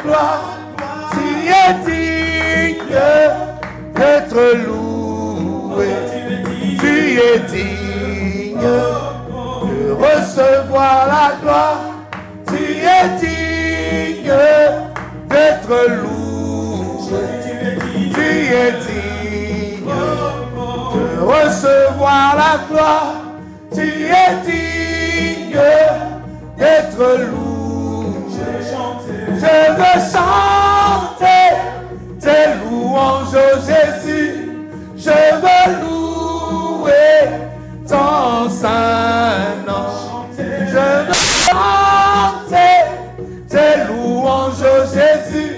gloire. Tu es digne d'être loué. Tu es digne de recevoir la gloire. Tu es digne d'être loué. Tu es digne de recevoir la gloire. Tu es digne d'être loué. Je veux chanter tes louanges, oh Jésus. Je veux louer ton saint nom. Je veux chanter tes louanges, oh Jésus.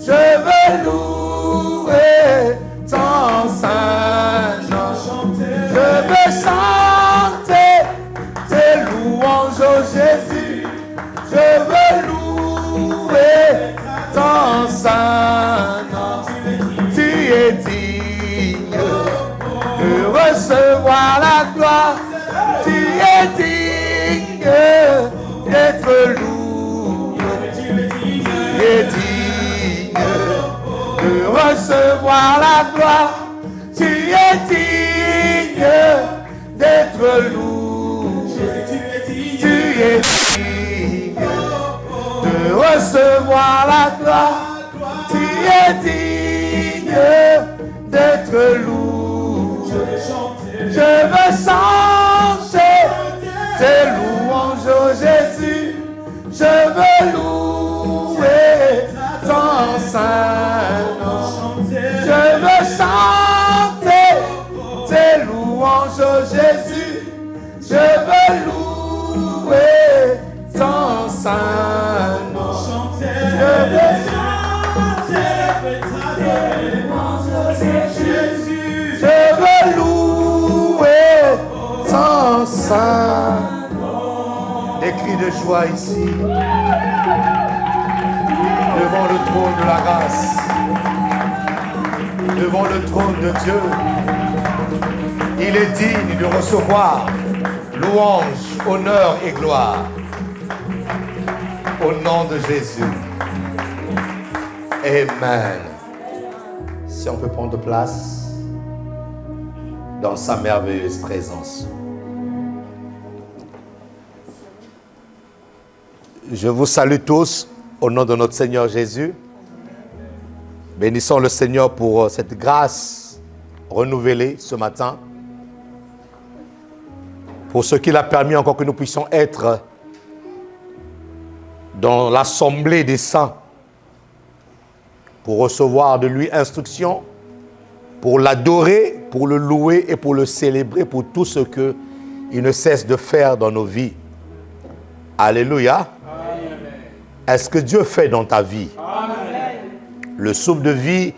Je veux louer ton saint nom. Je veux chanter tes louanges, oh Jésus. Je veux louer ton saint nom. Tu es digne de recevoir la gloire. Tu es digne d'être loué. Tu es digne de recevoir la gloire. Tu es digne d'être loué. Tu es digne de recevoir la gloire. Tu es digne d'être loué. Je veux chanter tes louanges, oh Jésus. Je veux louer ton saint nom. Je veux chanter tes louanges, oh Jésus. Je veux louer ton saint nom. Je veux chanter tes louanges, oh Jésus. Je veux louer ton saint nom. Des cris de joie ici, devant le trône de la grâce, devant le trône de Dieu. Il est digne de recevoir louange, honneur et gloire. Au nom de Jésus. Amen. Si on peut prendre place dans sa merveilleuse présence. Je vous salue tous au nom de notre Seigneur Jésus. Bénissons le Seigneur pour cette grâce renouvelée ce matin. Pour ce qu'il a permis encore que nous puissions être dans l'assemblée des saints. Pour recevoir de lui instruction, pour l'adorer, pour le louer et pour le célébrer pour tout ce qu'il ne cesse de faire dans nos vies. Alléluia. Amen. Est-ce que Dieu fait dans ta vie? Amen. Le souffle de vie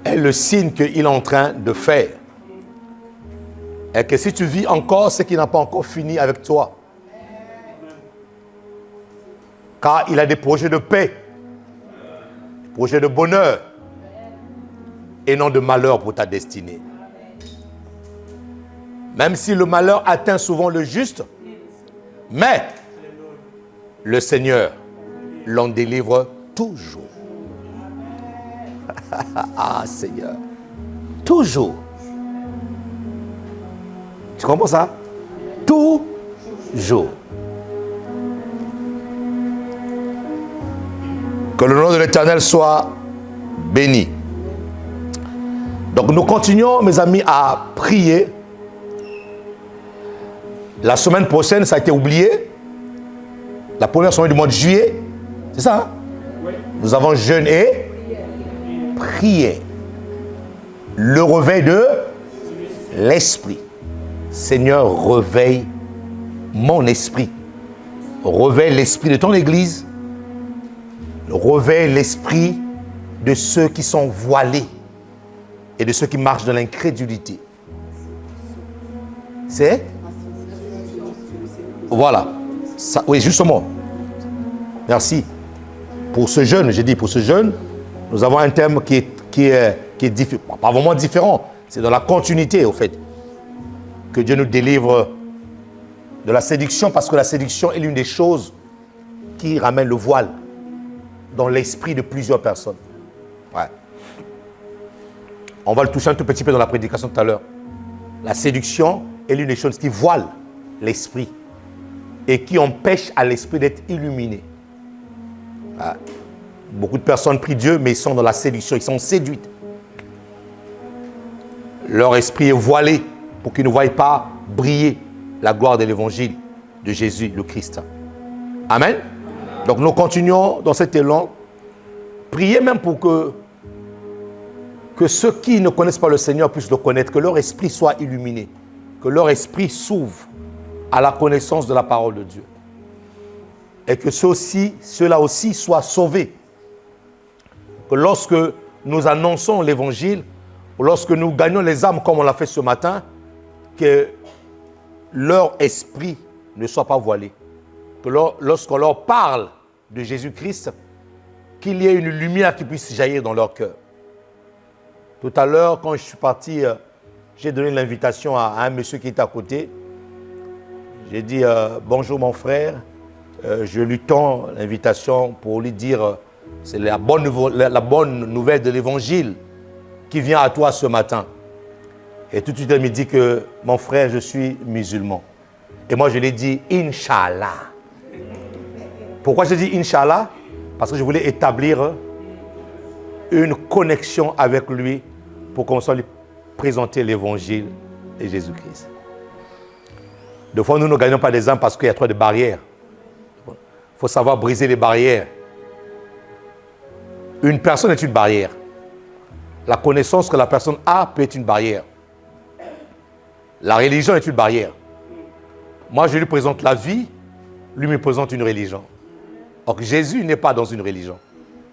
est le signe qu'il est en train de faire. Et que si tu vis encore, c'est qu'il n'a pas encore fini avec toi. Car il a des projets de paix, des projets de bonheur et non de malheur pour ta destinée. Même si le malheur atteint souvent le juste, mais le Seigneur l'en délivre toujours. Ah Seigneur, toujours. Tu comprends ça? Toujours. Que le nom de l'Éternel soit béni. Donc nous continuons, mes amis, à prier. La semaine prochaine, ça a été oublié. La première semaine du mois de juillet. C'est ça, hein? Oui. Nous avons jeûné et prié. Le réveil de l'esprit. Seigneur, réveille mon esprit. Réveille l'esprit de ton église. Réveille l'esprit de ceux qui sont voilés et de ceux qui marchent dans l'incrédulité. C'est? Voilà. Ça, oui, justement. Merci. Pour ce jeûne, j'ai dit pour ce jeûne, nous avons un thème qui est différent. Pas vraiment différent. C'est dans la continuité, au fait. Que Dieu nous délivre de la séduction, parce que la séduction est l'une des choses qui ramène le voile. dans l'esprit de plusieurs personnes. Ouais. On va le toucher un tout petit peu dans la prédication tout à l'heure. La séduction est l'une des choses qui voile l'esprit et qui empêche à l'esprit d'être illuminé. Ouais. Beaucoup de personnes prient Dieu, mais ils sont dans la séduction, ils sont séduites. Leur esprit est voilé pour qu'ils ne voient pas briller la gloire de l'évangile de Jésus, le Christ. Amen. Donc nous continuons dans cet élan. Priez même pour que ceux qui ne connaissent pas le Seigneur puissent le connaître, que leur esprit soit illuminé, que leur esprit s'ouvre à la connaissance de la parole de Dieu. Et que ceux-là aussi soient sauvés. Que lorsque nous annonçons l'évangile, ou lorsque nous gagnons les âmes comme on l'a fait ce matin, que leur esprit ne soit pas voilé. Que lorsqu'on leur parle de Jésus-Christ, qu'il y ait une lumière qui puisse jaillir dans leur cœur. Tout à l'heure, quand je suis parti, j'ai donné l'invitation à un monsieur qui était à côté. J'ai dit « Bonjour mon frère ». Je lui tends l'invitation pour lui dire c'est la bonne nouvelle de l'évangile qui vient à toi ce matin. Et tout de suite, elle me dit que mon frère, je suis musulman. Et moi, je lui ai dit Inch'Allah. Pourquoi je dis Inch'Allah? Parce que je voulais établir une connexion avec lui pour qu'on soit lui présenter l'évangile de Jésus-Christ. Des fois, nous ne gagnons pas des âmes parce qu'il y a trop de barrières. Il faut savoir briser les barrières. Une personne est une barrière. La connaissance que la personne a peut être une barrière. La religion est une barrière. Moi, je lui présente la vie, lui me présente une religion. Or, Jésus n'est pas dans une religion.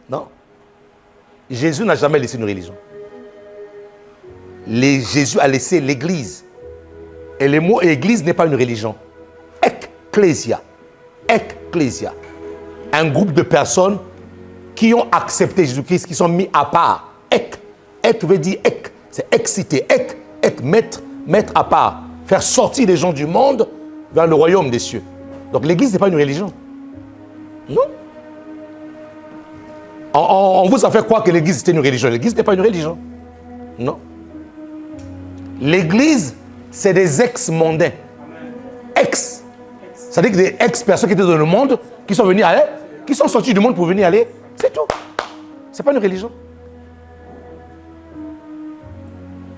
Non. Jésus n'a jamais laissé une religion. Jésus a laissé l'Église. Et le mot Église n'est pas une religion. Ecclésia. Ecclésia. Un groupe de personnes qui ont accepté Jésus-Christ, qui sont mis à part. Ek veut dire ek. C'est excité. Mettre à part. Faire sortir les gens du monde vers le royaume des cieux. Donc l'Église n'est pas une religion. Non. On vous a fait croire que l'Église était une religion. L'Église n'est pas une religion. Non. L'Église, c'est des ex-mondains. Ex. C'est-à-dire que des ex-personnes qui étaient dans le monde, qui sont venus aller, qui sont sortis du monde pour venir aller. C'est tout. Ce n'est pas une religion.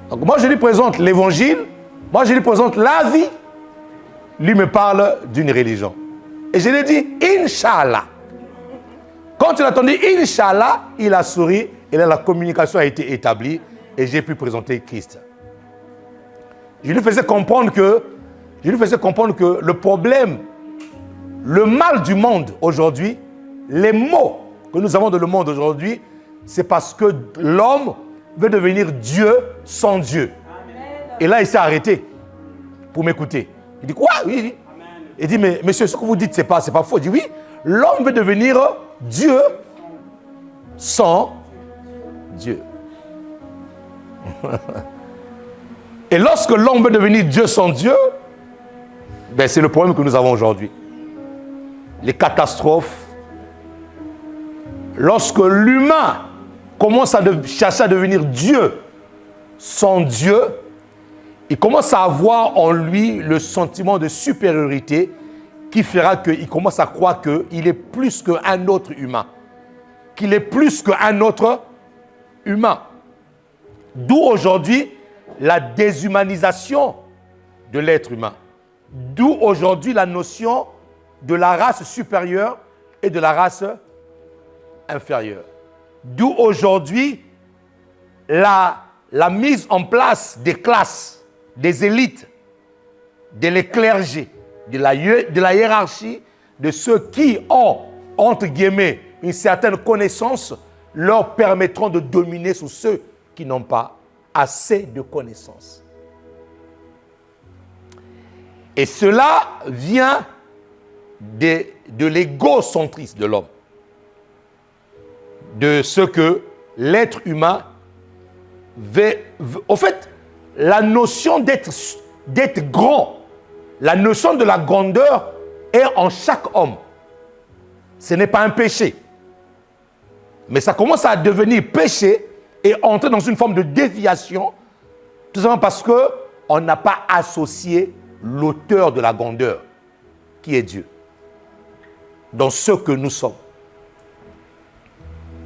Donc moi, je lui présente l'évangile. Moi, je lui présente la vie. Lui me parle d'une religion. Et je lui ai dit, Inch'Allah. Quand il a entendu Inch'Allah, il a souri. Et là, la communication a été établie. Et j'ai pu présenter Christ. Je lui faisais comprendre que le problème, le mal du monde aujourd'hui, les maux que nous avons dans le monde aujourd'hui, c'est parce que l'homme veut devenir Dieu sans Dieu. Et là, il s'est arrêté pour m'écouter. Il dit, quoi? Oui. Il dit, mais monsieur, ce que vous dites, c'est pas faux. Il dit, oui, l'homme veut devenir Dieu sans Dieu. Et lorsque l'homme veut devenir Dieu sans Dieu, ben c'est le problème que nous avons aujourd'hui. Les catastrophes. Lorsque l'humain commence à chercher à devenir Dieu sans Dieu, il commence à avoir en lui le sentiment de supériorité qui fera qu'il commence à croire qu'il est plus qu'un autre humain. Qu'il est plus qu'un autre humain. D'où aujourd'hui la déshumanisation de l'être humain. D'où aujourd'hui la notion de la race supérieure et de la race inférieure. D'où aujourd'hui la mise en place des classes, des élites, des clergés, de la hiérarchie, de ceux qui ont, entre guillemets, une certaine connaissance, leur permettront de dominer sur ceux qui n'ont pas assez de connaissances. Et cela vient de l'égocentrisme de l'homme. De ce que l'être humain veut. Au fait, la notion d'être grand, la notion de la grandeur est en chaque homme. Ce n'est pas un péché. Mais ça commence à devenir péché et entrer dans une forme de déviation, tout simplement parce qu'on n'a pas associé l'auteur de la grandeur, qui est Dieu, dans ce que nous sommes.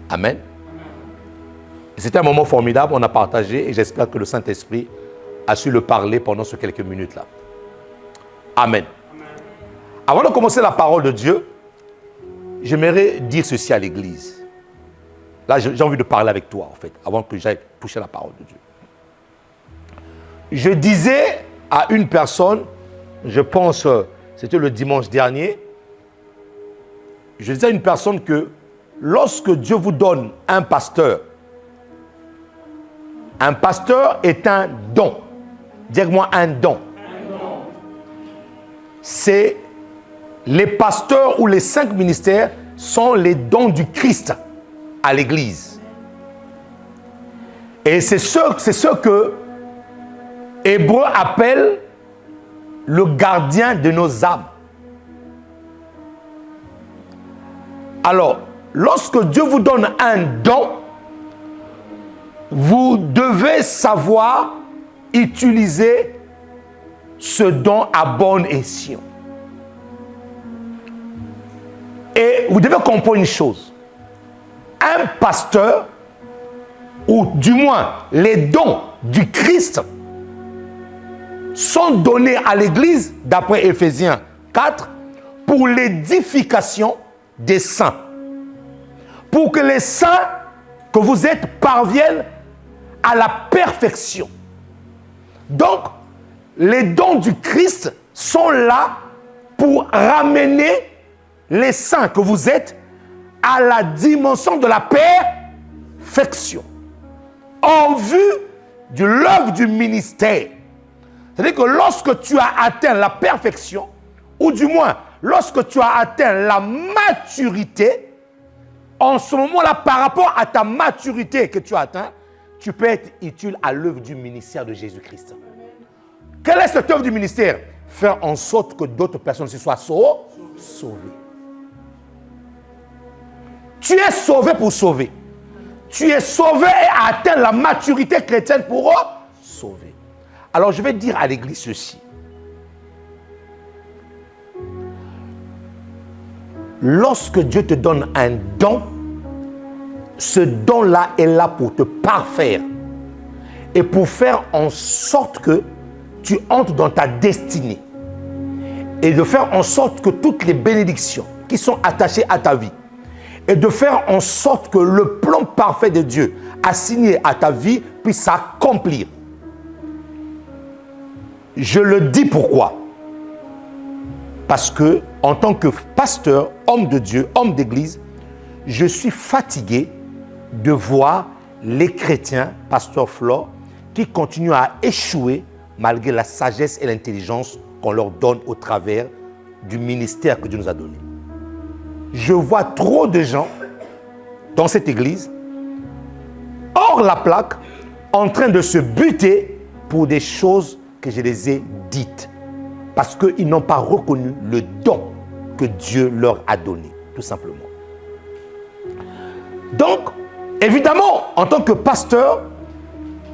Amen. C'était un moment formidable, on a partagé et j'espère que le Saint-Esprit a su le parler pendant ces quelques minutes-là. Amen. Avant de commencer la parole de Dieu, j'aimerais dire ceci à l'Église. Là, j'ai envie de parler avec toi, en fait, avant que j'aille toucher la parole de Dieu. Je disais à une personne, je pense, c'était le dimanche dernier, je disais à une personne que lorsque Dieu vous donne un pasteur est un don. Dis-moi un don. C'est les pasteurs ou les 5 ministères sont les dons du Christ à l'Église. Et c'est ce que Hébreu appelle le gardien de nos âmes. Alors, lorsque Dieu vous donne un don, vous devez savoir utiliser ce don à bon escient. Et vous devez comprendre une chose. Un pasteur, ou du moins les dons du Christ, sont donnés à l'Église, d'après Éphésiens 4, pour l'édification des saints. Pour que les saints que vous êtes parviennent à la perfection. Donc, les dons du Christ sont là pour ramener les saints que vous êtes à la dimension de la perfection. En vue de l'œuvre du ministère. C'est-à-dire que lorsque tu as atteint la perfection, ou du moins, lorsque tu as atteint la maturité, en ce moment-là, par rapport à ta maturité que tu as atteint, tu peux être utile à l'œuvre du ministère de Jésus-Christ. Quelle est cette œuvre du ministère? Faire en sorte que d'autres personnes se soient sauvées. Tu es sauvé pour sauver. Tu es sauvé et atteint la maturité chrétienne pour sauver. Alors je vais dire à l'Église ceci. Lorsque Dieu te donne un don, ce don-là est là pour te parfaire et pour faire en sorte que tu entres dans ta destinée et de faire en sorte que toutes les bénédictions qui sont attachées à ta vie et de faire en sorte que le plan parfait de Dieu assigné à ta vie puisse s'accomplir. Je le dis pourquoi? Parce que en tant que pasteur, homme de Dieu, homme d'église, je suis fatigué de voir les chrétiens, pasteur Flore, qui continuent à échouer malgré la sagesse et l'intelligence qu'on leur donne au travers du ministère que Dieu nous a donné. Je vois trop de gens dans cette église, hors la plaque, en train de se buter pour des choses que je les ai dites. Parce qu'ils n'ont pas reconnu le don que Dieu leur a donné, tout simplement. Donc, évidemment, en tant que pasteur,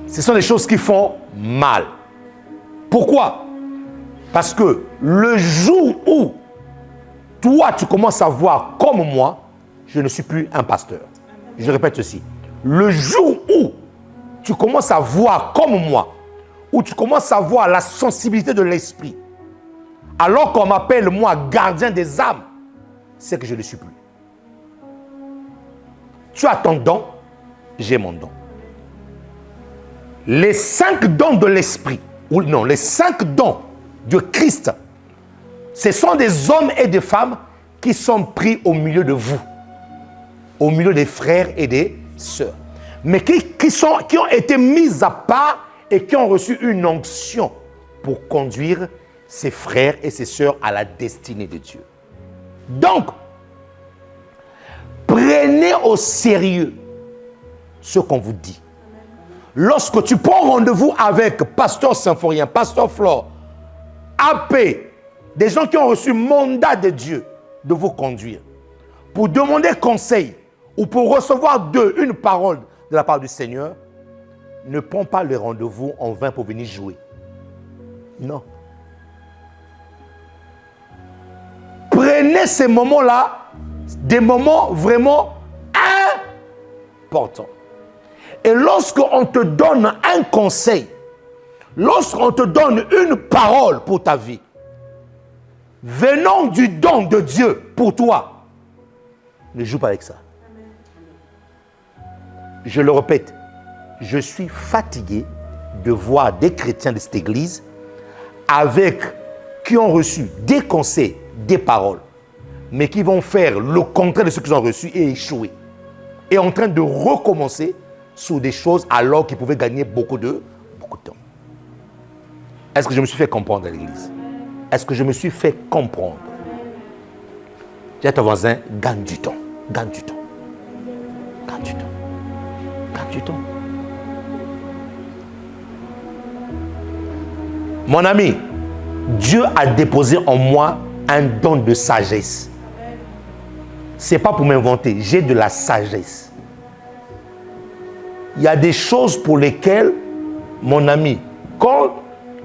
ce sont des choses qui font mal. Pourquoi? Parce que le jour où toi, tu commences à voir comme moi, je ne suis plus un pasteur. Je répète ceci. Le jour où tu commences à voir comme moi, où tu commences à voir la sensibilité de l'esprit, alors qu'on m'appelle moi gardien des âmes, c'est que je ne le suis plus. Tu as ton don, j'ai mon don. Les 5 dons de l'esprit, ou non, les 5 dons de Christ, ce sont des hommes et des femmes qui sont pris au milieu de vous, au milieu des frères et des sœurs, mais qui ont été mis à part et qui ont reçu une onction pour conduire ses frères et ses sœurs à la destinée de Dieu. Donc, prenez au sérieux ce qu'on vous dit. Lorsque tu prends rendez-vous avec Pasteur Symphorien, Pasteur Flore, AP, des gens qui ont reçu mandat de Dieu de vous conduire, pour demander conseil ou pour recevoir une parole de la part du Seigneur, ne prends pas le rendez-vous en vain pour venir jouer. Non. Prenez ces moments-là, des moments vraiment importants. Et lorsqu'on te donne un conseil, lorsqu'on te donne une parole pour ta vie, venant du don de Dieu pour toi, ne joue pas avec ça. Je le répète, je suis fatigué de voir des chrétiens de cette église qui ont reçu des conseils, des paroles, mais qui vont faire le contraire de ce qu'ils ont reçu et échouer. Et en train de recommencer sur des choses alors qu'ils pouvaient gagner beaucoup de temps. Est-ce que je me suis fait comprendre à l'église? Est-ce que je me suis fait comprendre? Dis à ton voisin, gagne du temps. Gagne du temps. Gagne du temps. Gagne du temps. Mon ami, Dieu a déposé en moi un don de sagesse. Ce n'est pas pour m'inventer, j'ai de la sagesse. Il y a des choses pour lesquelles, mon ami, quand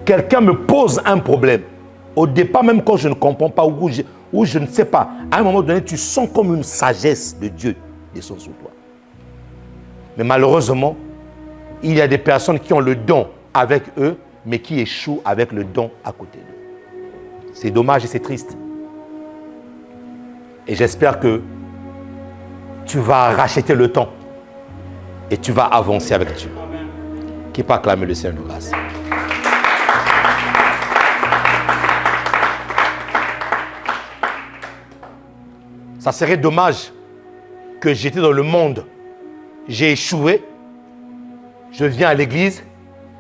quelqu'un me pose un problème, au départ, même quand je ne comprends pas ou je ne sais pas, à un moment donné, tu sens comme une sagesse de Dieu descend sur toi. Mais malheureusement, il y a des personnes qui ont le don avec eux, mais qui échouent avec le don à côté d'eux. C'est dommage et c'est triste. Et j'espère que tu vas racheter le temps et tu vas avancer avec Dieu. Qui peut acclamer le Seigneur de grâce? Ça serait dommage que j'étais dans le monde, j'ai échoué, je viens à l'église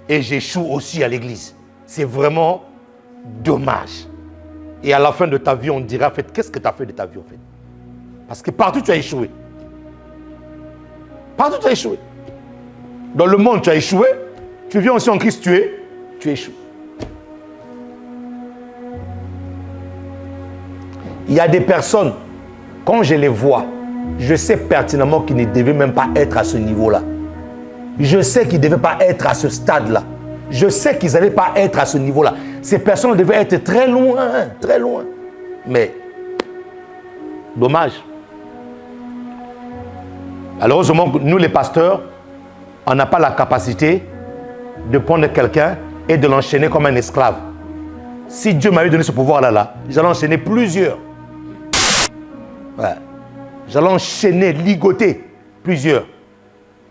et j'échoue aussi à l'église. C'est vraiment dommage. Et à la fin de ta vie, on dira, en fait, qu'est-ce que tu as fait de ta vie, en fait? Parce que partout, tu as échoué. Partout, tu as échoué. Dans le monde, tu as échoué. Tu viens aussi en Christ, tu échoues. Il y a des personnes, quand je les vois, je sais pertinemment qu'ils ne devaient même pas être à ce niveau-là. Je sais qu'ils ne devaient pas être à ce stade-là. Je sais qu'ils n'allaient pas être à ce niveau-là. Ces personnes devaient être très loin, très loin. Mais, dommage. Malheureusement, nous les pasteurs, on n'a pas la capacité de prendre quelqu'un et de l'enchaîner comme un esclave. Si Dieu m'avait donné ce pouvoir-là, j'allais enchaîner plusieurs. Ouais. J'allais enchaîner, ligoter plusieurs.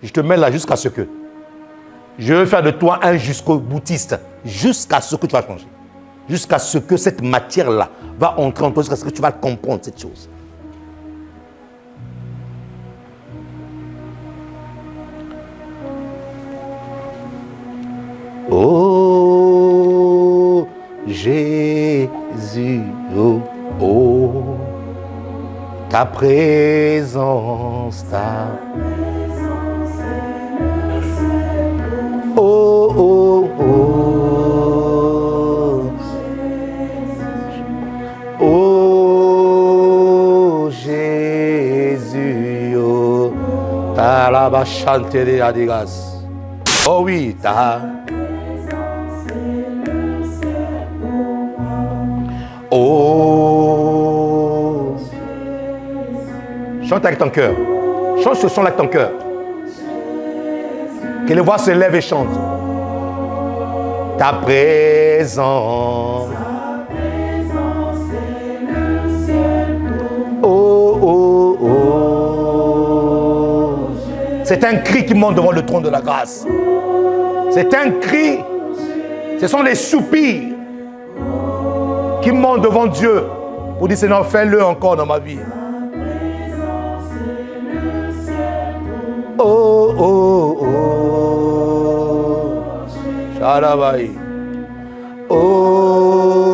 Je te mets là jusqu'à ce que. Je veux faire de toi un jusqu'au boutiste. Jusqu'à ce que tu vas changer. Jusqu'à ce que cette matière-là va entrer en toi, jusqu'à ce que tu vas comprendre cette chose. Oh Jésus, oh, oh, ta présence, oh, oh, oh, oh Jésus, oh, ta la bachante de adigas. Oh oui, ta. Oh. Chante avec ton cœur. Chante ce son avec ton cœur. Que les voix se lèvent et chantent. Ta présence. Oh, oh, oh. C'est un cri qui monte devant le trône de la grâce. C'est un cri. Ce sont les soupirs qui montent devant Dieu pour dire Seigneur, fais-le encore dans ma vie. Oh, oh, oh. Shalabai. Oh,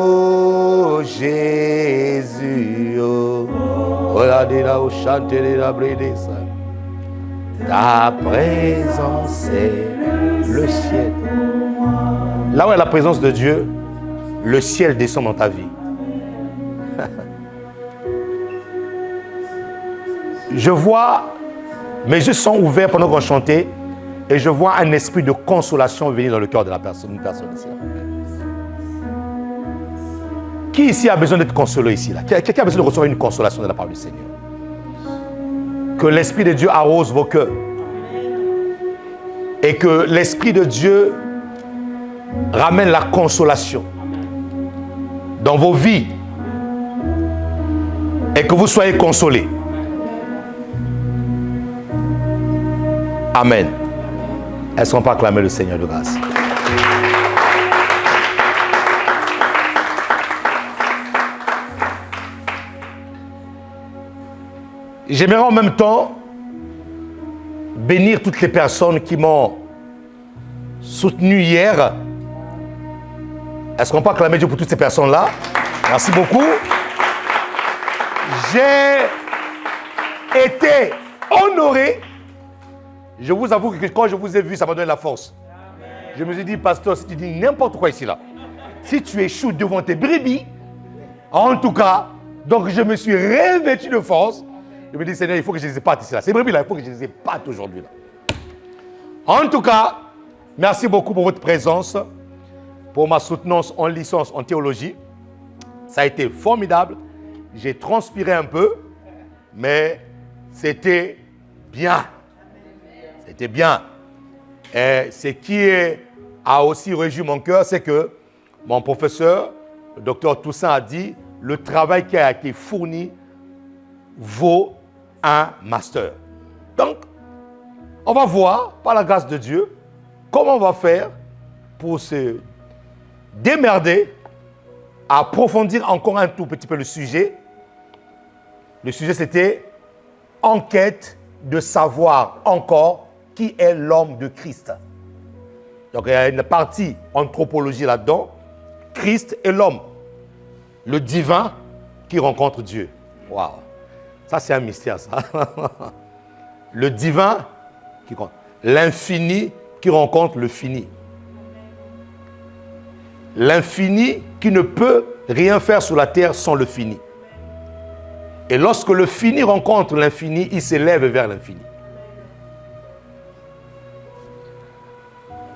Jésus. Oh, regardez là où chanter la bride. Ta présence, c'est le ciel. Là où il y a la présence de Dieu, le ciel descend dans ta vie. Je vois Mes yeux sont ouverts pendant qu'on chantait et je vois un esprit de consolation venir dans le cœur de la personne, une personne ici. Qui ici a besoin d'être consolé ici là? Qui a besoin de recevoir une consolation de la part du Seigneur? Que l'Esprit de Dieu arrose vos cœurs. Et que l'Esprit de Dieu ramène la consolation dans vos vies. Et que vous soyez consolés. Amen. Est-ce qu'on peut acclamer le Seigneur de grâce? J'aimerais en même temps bénir toutes les personnes qui m'ont soutenu hier. Est-ce qu'on peut acclamer Dieu pour toutes ces personnes-là? Merci beaucoup. J'ai été honoré. Je vous avoue que quand je vous ai vu, ça m'a donné la force. Je me suis dit, pasteur, si tu dis n'importe quoi ici, là, si tu échoues devant tes brebis, en tout cas, donc je me suis revêtu de force. Je me dis, Seigneur, il faut que je les épate ici, là. Ces brebis-là, il faut que je les épate aujourd'hui, là. En tout cas, merci beaucoup pour votre présence, pour ma soutenance en licence en théologie. Ça a été formidable. J'ai transpiré un peu, mais c'était bien. C'était bien. Et ce qui a aussi réjoui mon cœur, c'est que mon professeur, le docteur Toussaint, a dit le travail qui a été fourni vaut un master. Donc, on va voir, par la grâce de Dieu, comment on va faire pour se démerder, approfondir encore un tout petit peu le sujet. Le sujet, c'était enquête de savoir encore qui est l'homme de Christ. Donc, il y a une partie anthropologie là-dedans. Christ est l'homme, le divin qui rencontre Dieu. Waouh! Ça, c'est un mystère, ça. Le divin qui rencontre. L'infini qui rencontre le fini. L'infini qui ne peut rien faire sur la terre sans le fini. Et lorsque le fini rencontre l'infini, il s'élève vers l'infini.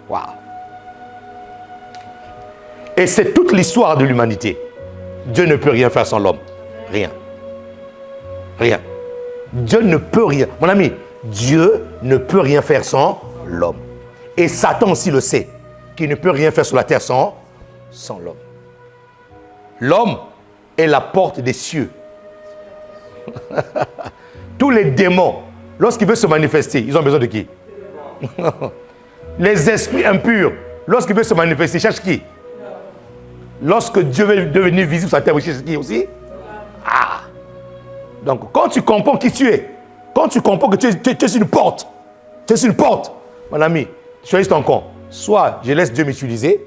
Waouh! Et c'est toute l'histoire de l'humanité. Dieu ne peut rien faire sans l'homme. Rien. Rien. Dieu ne peut rien. Mon ami, Dieu ne peut rien faire sans l'homme. Et Satan aussi le sait, qu'il ne peut rien faire sur la terre sans l'homme. L'homme est la porte des cieux. Tous les démons, lorsqu'ils veulent se manifester, ils ont besoin de qui? Les esprits impurs, lorsqu'ils veulent se manifester, ils cherchent qui? Lorsque Dieu veut devenir visible sur la terre, il cherche qui aussi? Ah! Donc, quand tu comprends qui tu es, quand tu comprends que tu es sur une porte, mon ami, choisis ton camp. Soit je laisse Dieu m'utiliser,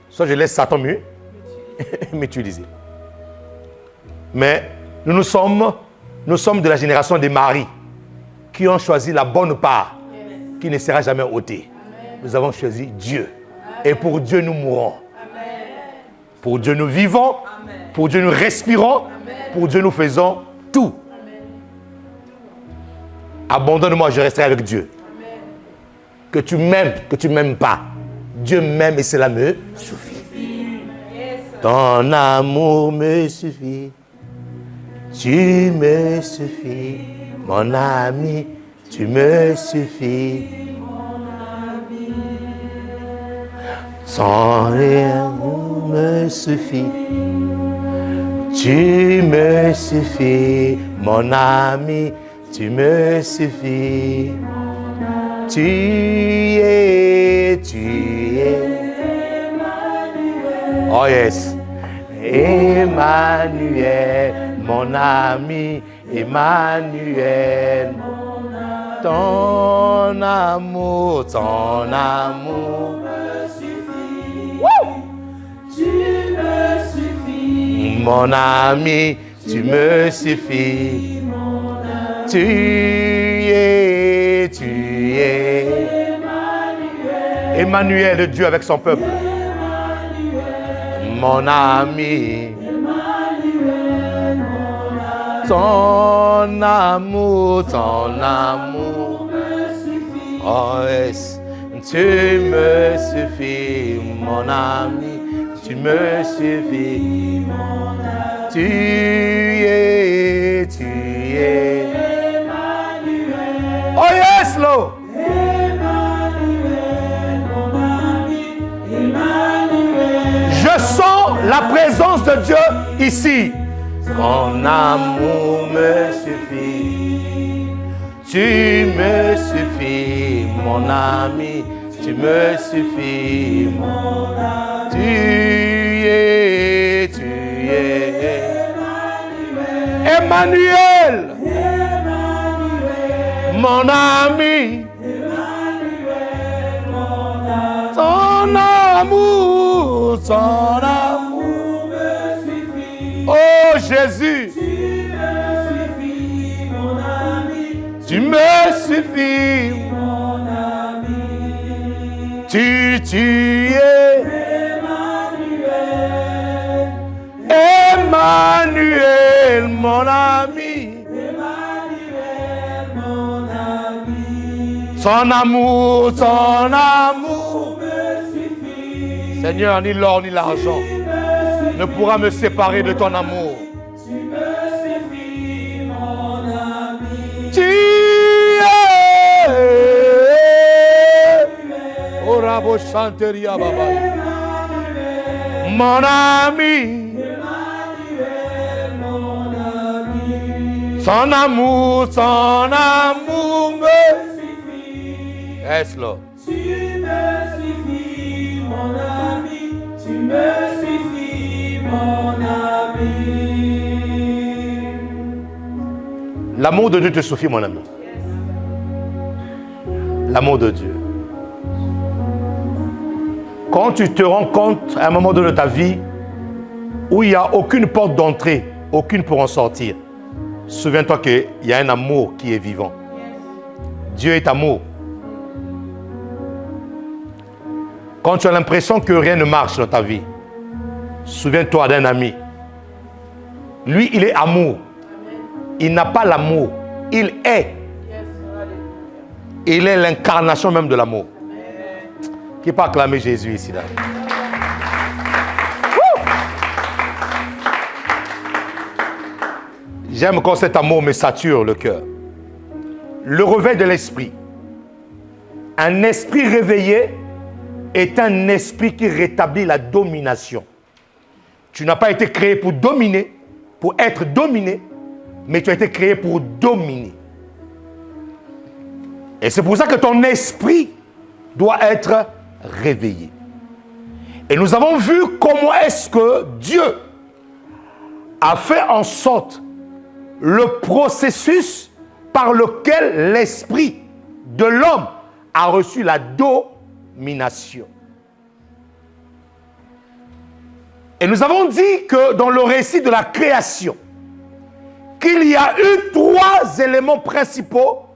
soit je laisse Satan m'utiliser. Mais nous sommes de la génération des maris qui ont choisi la bonne part, qui ne sera jamais ôtée. Nous avons choisi Dieu. Et pour Dieu, nous mourons. Pour Dieu, nous vivons. Pour Dieu, nous respirons. Pour Dieu, nous faisons tout. Abandonne-moi, je resterai avec Dieu. Que tu m'aimes, que tu ne m'aimes pas. Dieu m'aime et cela me suffit. Ton amour me suffit. Tu me suffis. Mon ami, tu me suffis. Ton amour me suffit. Tu me suffis. Mon ami, tu me suffis. Tu es. Oh yes. Emmanuel, mon ami, Emmanuel. Ton amour me suffit. Tu me suffis. Mon ami, tu me suffis. Tu es Emmanuel, le Dieu avec son peuple. Mon ami, ton amour Oh, yes. Tu me suffis, mon ami. Tu me suffis, mon ami. Tu es Emmanuel. Oh, yes, Lord. Emmanuel, mon ami. Emmanuel. Je sens la présence de Dieu ici. Ton amour me suffit. Tu me suffis, mon ami. Tu me suffis, mon ami. Tu es Emmanuel. Emmanuel, mon ami. Emmanuel, mon ami. Ton amour me suffit. Oh Jésus. Tu me suffis, mon ami. Tu es Emmanuel. Emmanuel, mon ami. Emmanuel, mon ami. Ton amour me suffit. Seigneur, ni l'or ni l'argent ne pourra me séparer de ton amour. Tu me suffis, mon ami. Tu Orabo Chanteria Baba. Mon ami. Emmanuel, mon ami. Son amour me suffit. Yes, Lord. Tu me suffis, mon ami. Tu me suffis, mon ami. L'amour de Dieu te suffit, mon ami. L'amour de Dieu. Quand tu te rends compte à un moment donné de ta vie où il n'y a aucune porte d'entrée, aucune pour en sortir, souviens-toi qu'il y a un amour qui est vivant. Dieu est amour. Quand tu as l'impression que rien ne marche dans ta vie, souviens-toi d'un ami. Lui, il est amour. Il n'a pas l'amour. Il est. Il est l'incarnation même de l'amour. Qui peut acclamer Jésus ici là? J'aime quand cet amour me sature le cœur. Le réveil de l'esprit. Un esprit réveillé est un esprit qui rétablit la domination. Tu n'as pas été créé pour dominer, pour être dominé, mais tu as été créé pour dominer. Et c'est pour ça que ton esprit doit être réveillé. Et nous avons vu comment est-ce que Dieu a fait en sorte le processus par lequel l'esprit de l'homme a reçu la domination. Et nous avons dit que dans le récit de la création, qu'il y a eu 3 éléments principaux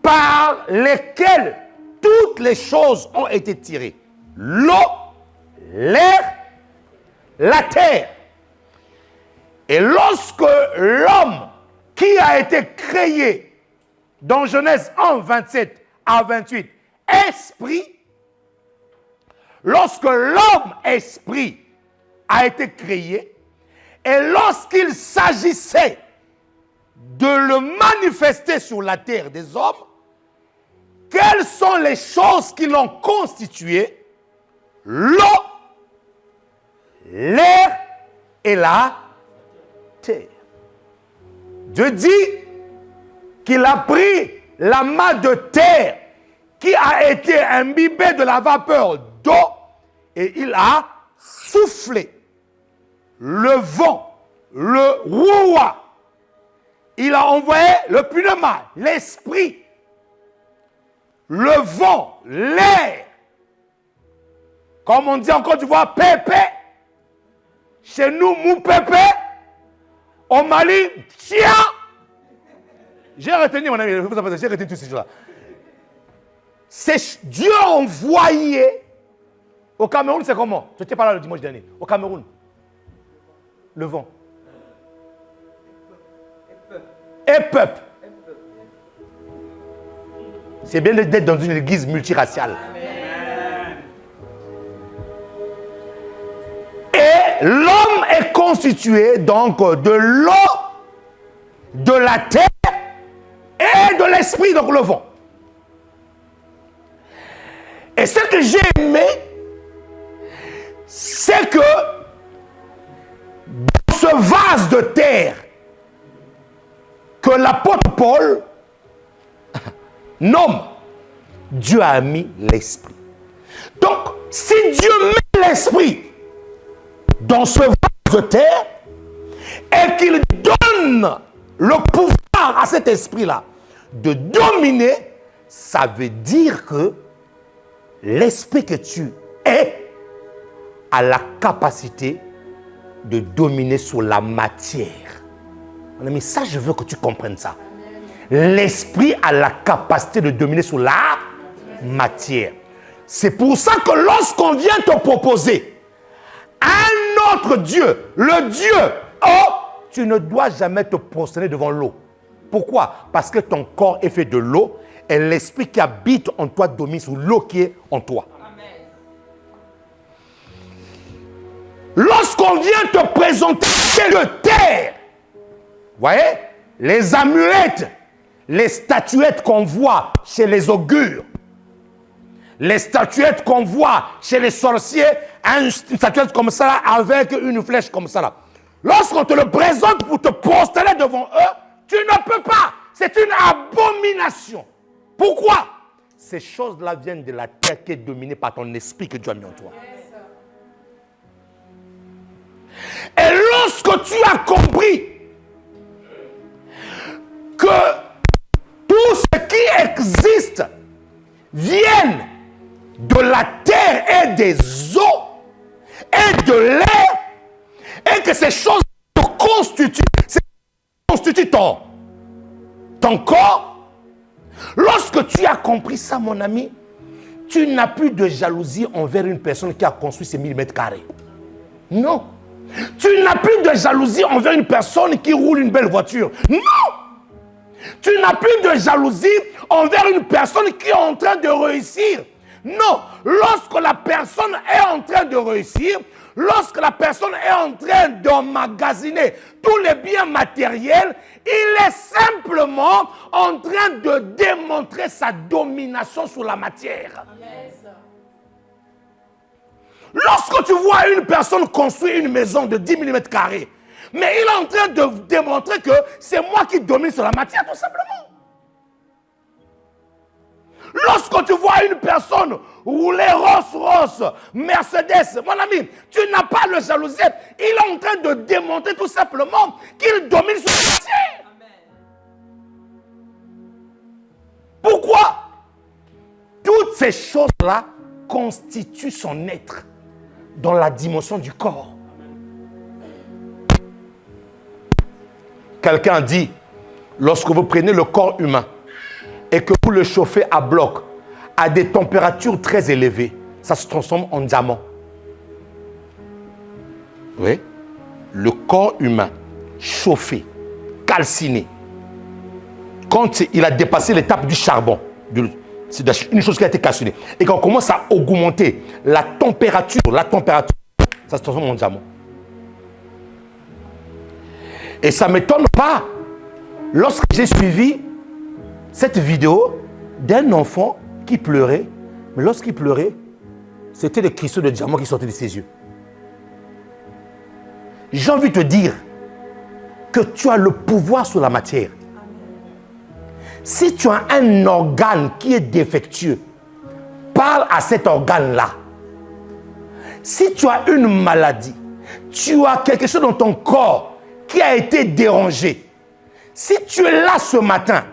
par lesquels toutes les choses ont été tirées. L'eau, l'air, la terre. Et lorsque l'homme qui a été créé dans Genèse 1, 27 à 28, esprit, lorsque l'homme esprit a été créé, et lorsqu'il s'agissait de le manifester sur la terre des hommes, quelles sont les choses qui l'ont constitué? L'eau, l'air et la terre. Dieu dit qu'il a pris l'amas de terre qui a été imbibé de la vapeur d'eau et il a soufflé le vent, le rouwa. Il a envoyé le pneuma, l'esprit, le vent, l'air. Comme on dit en Côte d'Ivoire, pépé. Chez nous, mou pépé. Au Mali, chien. J'ai retenu, mon ami, j'ai retenu tous ces choses-là. C'est Dieu envoyé. Au Cameroun, c'est comment? Je n'étais pas là le dimanche dernier. Au Cameroun, le vent. Et peuple. C'est bien d'être dans une église multiraciale. Et l'homme est constitué donc de l'eau, de la terre et de l'esprit, donc le vent. Et ce que j'ai aimé, c'est que dans ce vase de terre que l'apôtre Paul nomme, Dieu a mis l'esprit. Donc, si Dieu met l'esprit dans ce vase de terre et qu'il donne le pouvoir à cet esprit-là de dominer, ça veut dire que l'esprit que tu es a la capacité de dominer sur la matière. Mon ami, ça, je veux que tu comprennes ça. L'esprit a la capacité de dominer sur la matière. C'est pour ça que lorsqu'on vient te proposer un autre Dieu, le Dieu, oh, tu ne dois jamais te prosterner devant l'eau. Pourquoi? Parce que ton corps est fait de l'eau et l'esprit qui habite en toi domine sur l'eau qui est en toi. Lorsqu'on vient te présenter le terre, voyez, les amulettes, les statuettes qu'on voit chez les augures, les statuettes qu'on voit chez les sorciers, une statuette comme ça là, avec une flèche comme ça là. Lorsqu'on te le présente pour te prosterner devant eux, tu ne peux pas. C'est une abomination. Pourquoi? Ces choses-là viennent de la terre qui est dominée par ton esprit que Dieu a mis en toi. Et lorsque tu as compris que tout ce qui existe vienne de la terre et des eaux et de l'air, et que ces choses constituent ton corps, lorsque tu as compris ça, mon ami, tu n'as plus de jalousie envers une personne qui a construit ses 1000 mètres carrés. Non. Tu n'as plus de jalousie envers une personne qui roule une belle voiture. Non. Tu n'as plus de jalousie envers une personne qui est en train de réussir. Non. Lorsque la personne est en train de réussir, lorsque la personne est en train d'emmagasiner tous les biens matériels, il est simplement en train de démontrer sa domination sur la matière. Lorsque tu vois une personne construire une maison de 10 mm carrés, mais il est en train de démontrer que c'est moi qui domine sur la matière, tout simplement. Lorsque tu vois une personne rouler Rolls-Royce, Mercedes, mon ami, tu n'as pas le jalousie. Il est en train de démontrer tout simplement qu'il domine sur la matière. Pourquoi? Toutes ces choses-là constituent son être dans la dimension du corps. Quelqu'un dit, lorsque vous prenez le corps humain et que vous le chauffez à bloc, à des températures très élevées, ça se transforme en diamant. Oui. Le corps humain chauffé, calciné, quand il a dépassé l'étape du charbon, c'est une chose qui a été calcinée, et quand on commence à augmenter la température, ça se transforme en diamant. Et ça ne m'étonne pas, lorsque j'ai suivi cette vidéo d'un enfant qui pleurait, mais lorsqu'il pleurait, c'était des cristaux de diamant qui sortaient de ses yeux. J'ai envie de te dire que tu as le pouvoir sur la matière. Si tu as un organe qui est défectueux, parle à cet organe-là. Si tu as une maladie, tu as quelque chose dans ton corps qui a été dérangé. Si tu es là ce matin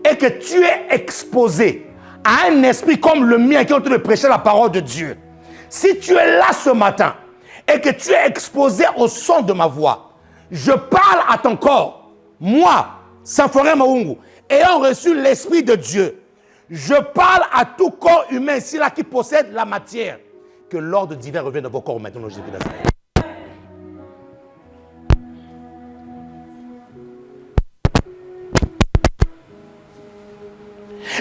et que tu es exposé à un esprit comme le mien qui est en train de prêcher la parole de Dieu, si tu es là ce matin et que tu es exposé au son de ma voix, je parle à ton corps. Moi, Symphorien Maungu, ayant reçu l'Esprit de Dieu, je parle à tout corps humain ici là qui possède la matière. Que l'ordre divin revienne dans vos corps maintenant.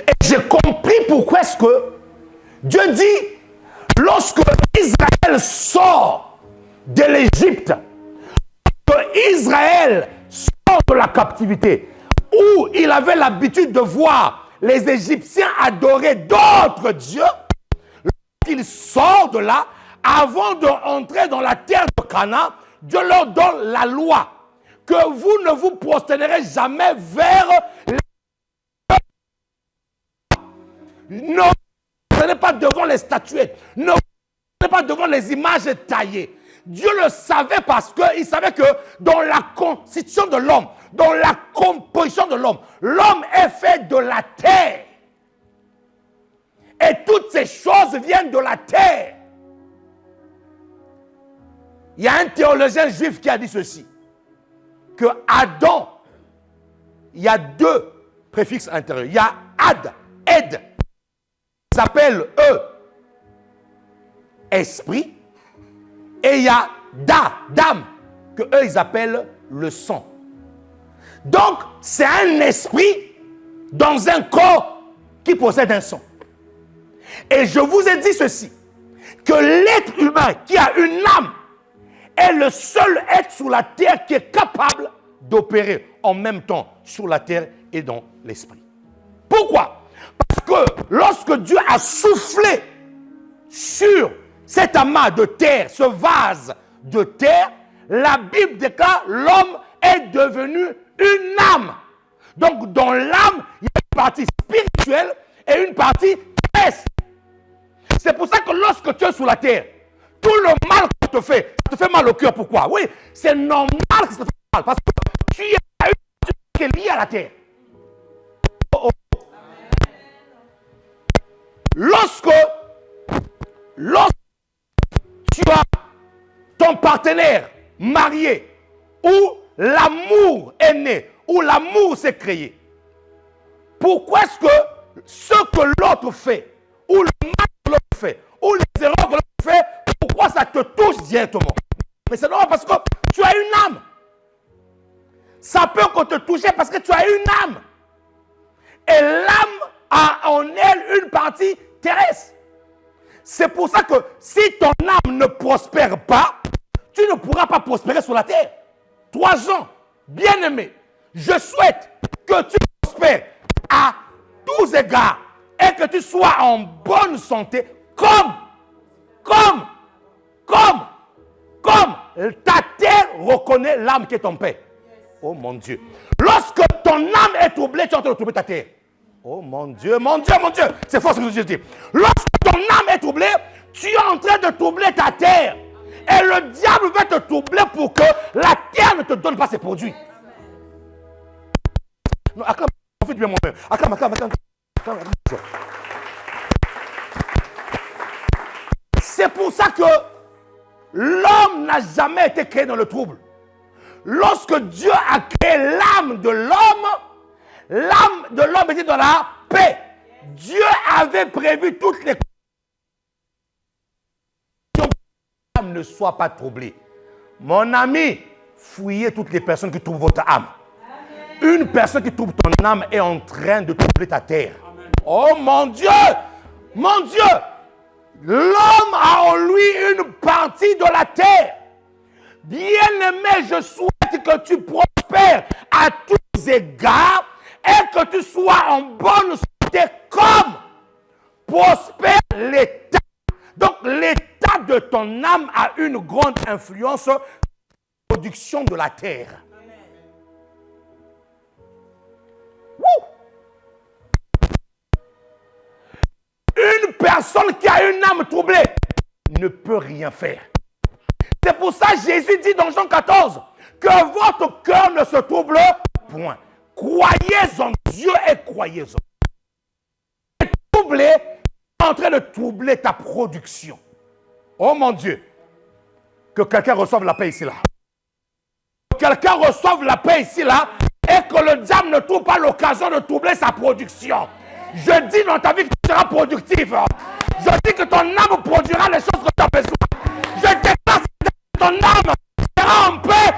Et j'ai compris Pourquoi est-ce que Dieu dit, lorsque Israël sort de l'Égypte, que Israël sort de la captivité, où il avait l'habitude de voir les Égyptiens adorer d'autres dieux, lorsqu'il sort de là, avant d'entrer dans la terre de Canaan, Dieu leur donne la loi, que vous ne vous prosternerez jamais vers les... Ne vous prosternez pas devant les statuettes, ne vous prosternez pas devant les images taillées. Dieu le savait parce qu'il savait que dans la constitution de l'homme, dans la composition de l'homme, l'homme est fait de la terre. Et toutes ces choses viennent de la terre. Il y a un théologien juif qui a dit ceci, que Adam, il y a deux préfixes intérieurs. Il y a Ad, Ed, ils s'appellent eux esprit, et il y a Dam, que eux ils appellent le sang. Donc, c'est un esprit dans un corps qui possède un sang. Et je vous ai dit ceci, que l'être humain qui a une âme est le seul être sur la terre qui est capable d'opérer en même temps sur la terre et dans l'esprit. Pourquoi? Parce que lorsque Dieu a soufflé sur cet amas de terre, ce vase de terre, la Bible déclare l'homme est devenu une âme. Donc dans l'âme, il y a une partie spirituelle et une partie terrestre. C'est pour ça que lorsque tu es sur la terre, tout le mal qu'on te fait, ça te fait mal au cœur. Pourquoi? Oui, c'est normal que ça te fait mal. Parce que tu es une chose qui est liée à la terre. Oh, oh. Lorsque tu as ton partenaire marié, où l'amour est né, où l'amour s'est créé, pourquoi est-ce que ce que l'autre fait, ou le mal que l'autre fait, ou les erreurs que l'autre fait, pourquoi ça te touche directement? Mais c'est normal parce que tu as une âme. Ça peut te toucher parce que tu as une âme. Et l'âme a en elle une partie terrestre. C'est pour ça que si ton âme ne prospère pas, tu ne pourras pas prospérer sur la terre. Toi, Jean, bien-aimé, je souhaite que tu prospères à tous égards et que tu sois en bonne santé comme ta terre reconnaît l'âme qui est ton père. Oh mon Dieu. Lorsque ton âme est troublée, tu es en train de troubler ta terre. Oh mon Dieu, mon Dieu, mon Dieu. C'est fort ce que je dis. Lorsque ton âme est troublée, tu es en train de troubler ta terre. Et le diable va te troubler pour que la terre ne te donne pas ses produits. Non, acclame, profite bien moi-même. Acclame. C'est pour ça que l'homme n'a jamais été créé dans le trouble. Lorsque Dieu a créé l'âme de l'homme était dans la paix. Dieu avait prévu toutes les conditions pour que l'âme ne soit pas troublée. Mon ami, fouillez toutes les personnes qui trouvent votre âme. Une personne qui trouve ton âme est en train de troubler ta terre. Oh mon Dieu! Mon Dieu! L'homme a en lui une partie de la terre. Bien-aimé, je souhaite que tu prospères à tous égards et que tu sois en bonne santé comme prospère l'état. Donc l'état de ton âme a une grande influence sur la production de la terre. Une personne qui a une âme troublée ne peut rien faire. C'est pour ça que Jésus dit dans Jean 14 que votre cœur ne se trouble point. Croyez en Dieu et croyez en Dieu. Troublé, en train de troubler ta production. Oh mon Dieu, que quelqu'un reçoive la paix ici là. Que quelqu'un reçoive la paix ici là et que le diable ne trouve pas l'occasion de troubler sa production. Je dis dans ta vie que tu seras productif. Je dis que ton âme produira les choses que tu as besoin. Je déclare que ton âme sera en paix.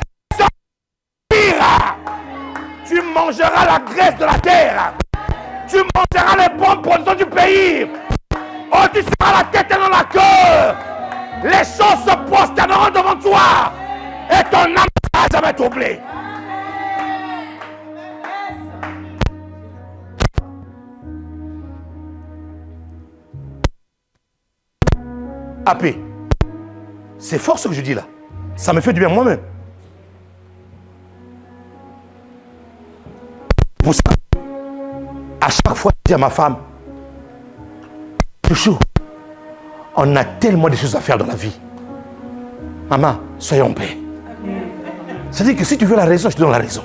Tu mangeras la graisse de la terre. Tu mangeras les bonnes productions du pays. Oh, tu seras la tête et non la queue. Les choses se prosterneront devant toi. Et ton âme ne sera jamais troublée. AP. C'est fort ce que je dis là. Ça me fait du bien moi-même. Pour ça, à chaque fois, je dis à ma femme, chouchou, on a tellement de choses à faire dans la vie. Maman, soyons en paix. C'est-à-dire que si tu veux la raison, je te donne la raison.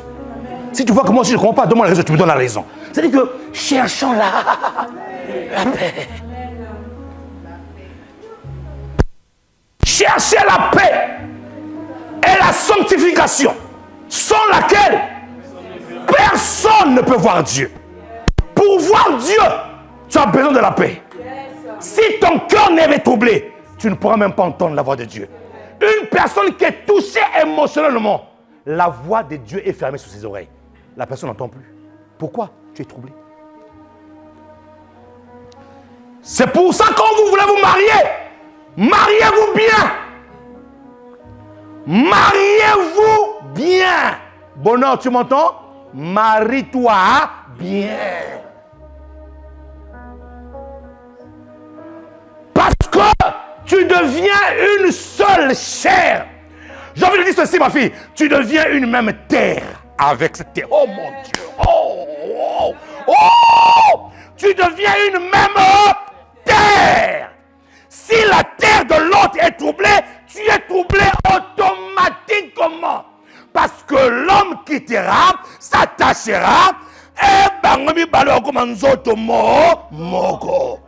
Si tu vois que moi aussi je ne comprends pas, donne-moi la raison, tu me donnes la raison. C'est-à-dire que cherchons la paix. Cherchez la paix et la sanctification, sans laquelle personne ne peut voir Dieu. Pour voir Dieu, tu as besoin de la paix. Si ton cœur n'est troublé, tu ne pourras même pas entendre la voix de Dieu. Une personne qui est touchée émotionnellement, la voix de Dieu est fermée sur ses oreilles. La personne n'entend plus. Pourquoi? Tu es troublé. C'est pour ça que quand vous voulez vous marier, mariez-vous bien. Mariez-vous bien. Bonheur, tu m'entends? Marie-toi bien. Parce que tu deviens une seule chair. J'ai envie de dire ceci, ma fille. Tu deviens une même terre avec cette terre. Oh mon Dieu. Oh, oh, oh. Tu deviens une même terre. Si la terre de l'autre est troublée, tu es troublé automatiquement. Parce que l'homme quittera, s'attachera, et bangomi balo comme un zoto moko.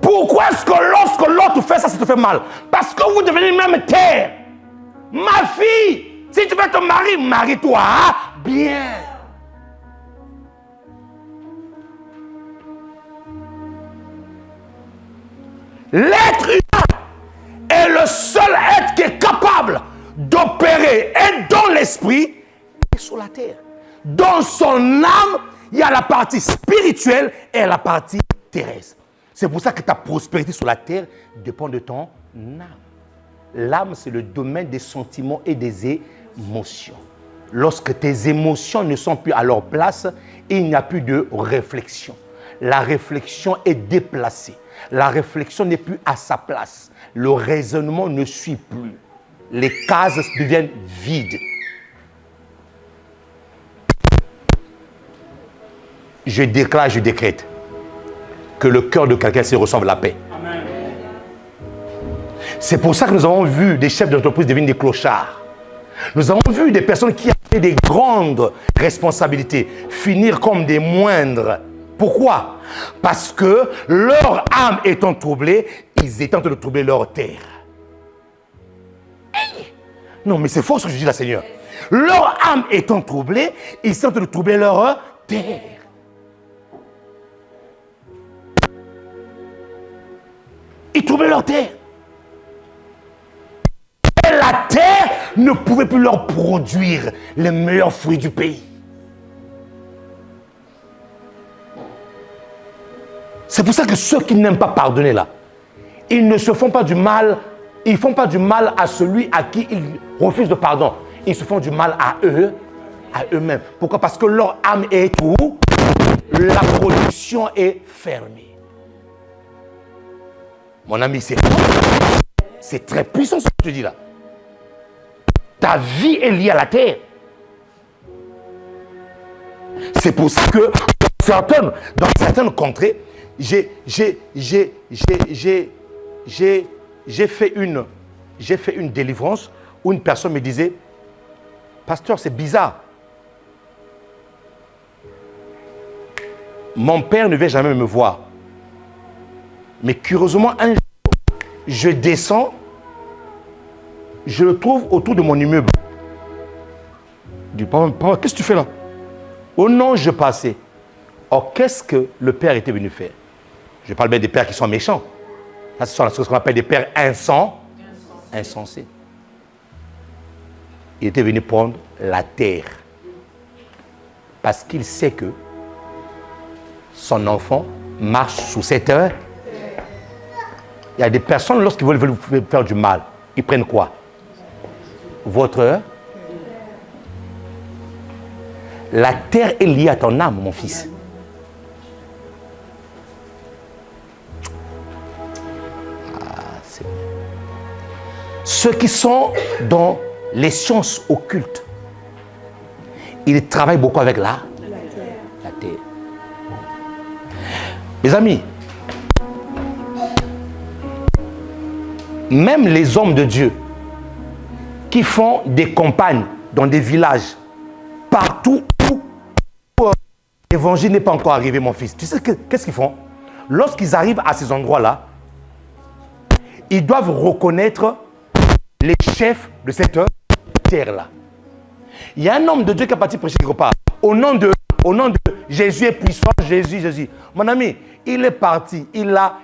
Pourquoi est-ce que lorsque l'autre fait ça, ça te fait mal? Parce que vous devenez une même terre. Ma fille, si tu veux te marier, marie-toi bien. L'être humain est le seul être qui est capable d'opérer et dans l'esprit et sur la terre. Dans son âme, il y a la partie spirituelle et la partie terrestre. C'est pour ça que ta prospérité sur la terre dépend de ton âme. L'âme, c'est le domaine des sentiments et des émotions. Lorsque tes émotions ne sont plus à leur place, il n'y a plus de réflexion. La réflexion est déplacée. La réflexion n'est plus à sa place. Le raisonnement ne suit plus. Les cases deviennent vides. Je déclare, je décrète que le cœur de quelqu'un se ressemble à la paix. Amen. C'est pour ça que nous avons vu des chefs d'entreprise devenir des clochards. Nous avons vu des personnes qui avaient des grandes responsabilités finir comme des moindres. Pourquoi? Parce que leur âme étant troublée, ils étaient en train de troubler leur terre. Hey! Non, mais c'est faux ce que je dis là, Seigneur. Leur âme étant troublée, ils sont en train de troubler leur terre. Ils troublaient leur terre. Et la terre ne pouvait plus leur produire les meilleurs fruits du pays. C'est pour ça que ceux qui n'aiment pas pardonner là, ils ne se font pas du mal, ils ne font pas du mal à celui à qui ils refusent de pardon. Ils se font du mal à eux, à eux-mêmes. Pourquoi? Parce que leur âme est où? La production est fermée. Mon ami, c'est très puissant ce que je te dis là. Ta vie est liée à la terre. C'est pour ça que dans certaines contrées, j'ai fait une délivrance où une personne me disait, pasteur, c'est bizarre. Mon père ne vient jamais me voir. Mais curieusement, un jour, je descends, je le trouve autour de mon immeuble. Je dis, papa, qu'est-ce que tu fais là? Oh non, je passais. Or, qu'est-ce que le père était venu faire? Je parle bien des pères qui sont méchants. Ça, ce sont ce qu'on appelle des pères insensé. Il était venu prendre la terre. Parce qu'il sait que son enfant marche sous cette terre. Il y a des personnes, lorsqu'ils veulent vous faire du mal, ils prennent quoi? Votre. La terre est liée à ton âme, mon fils. Ceux qui sont dans les sciences occultes, ils travaillent beaucoup avec la terre. Mes amis, même les hommes de Dieu qui font des campagnes dans des villages, partout où l'évangile n'est pas encore arrivé, mon fils, tu sais qu'est-ce qu'ils font? Lorsqu'ils arrivent à ces endroits-là, ils doivent reconnaître les chefs de cette terre-là. Il y a un homme de Dieu qui est parti prêcher quelque part. Au nom de Jésus est puissant, Jésus. Mon ami, il est parti. Il a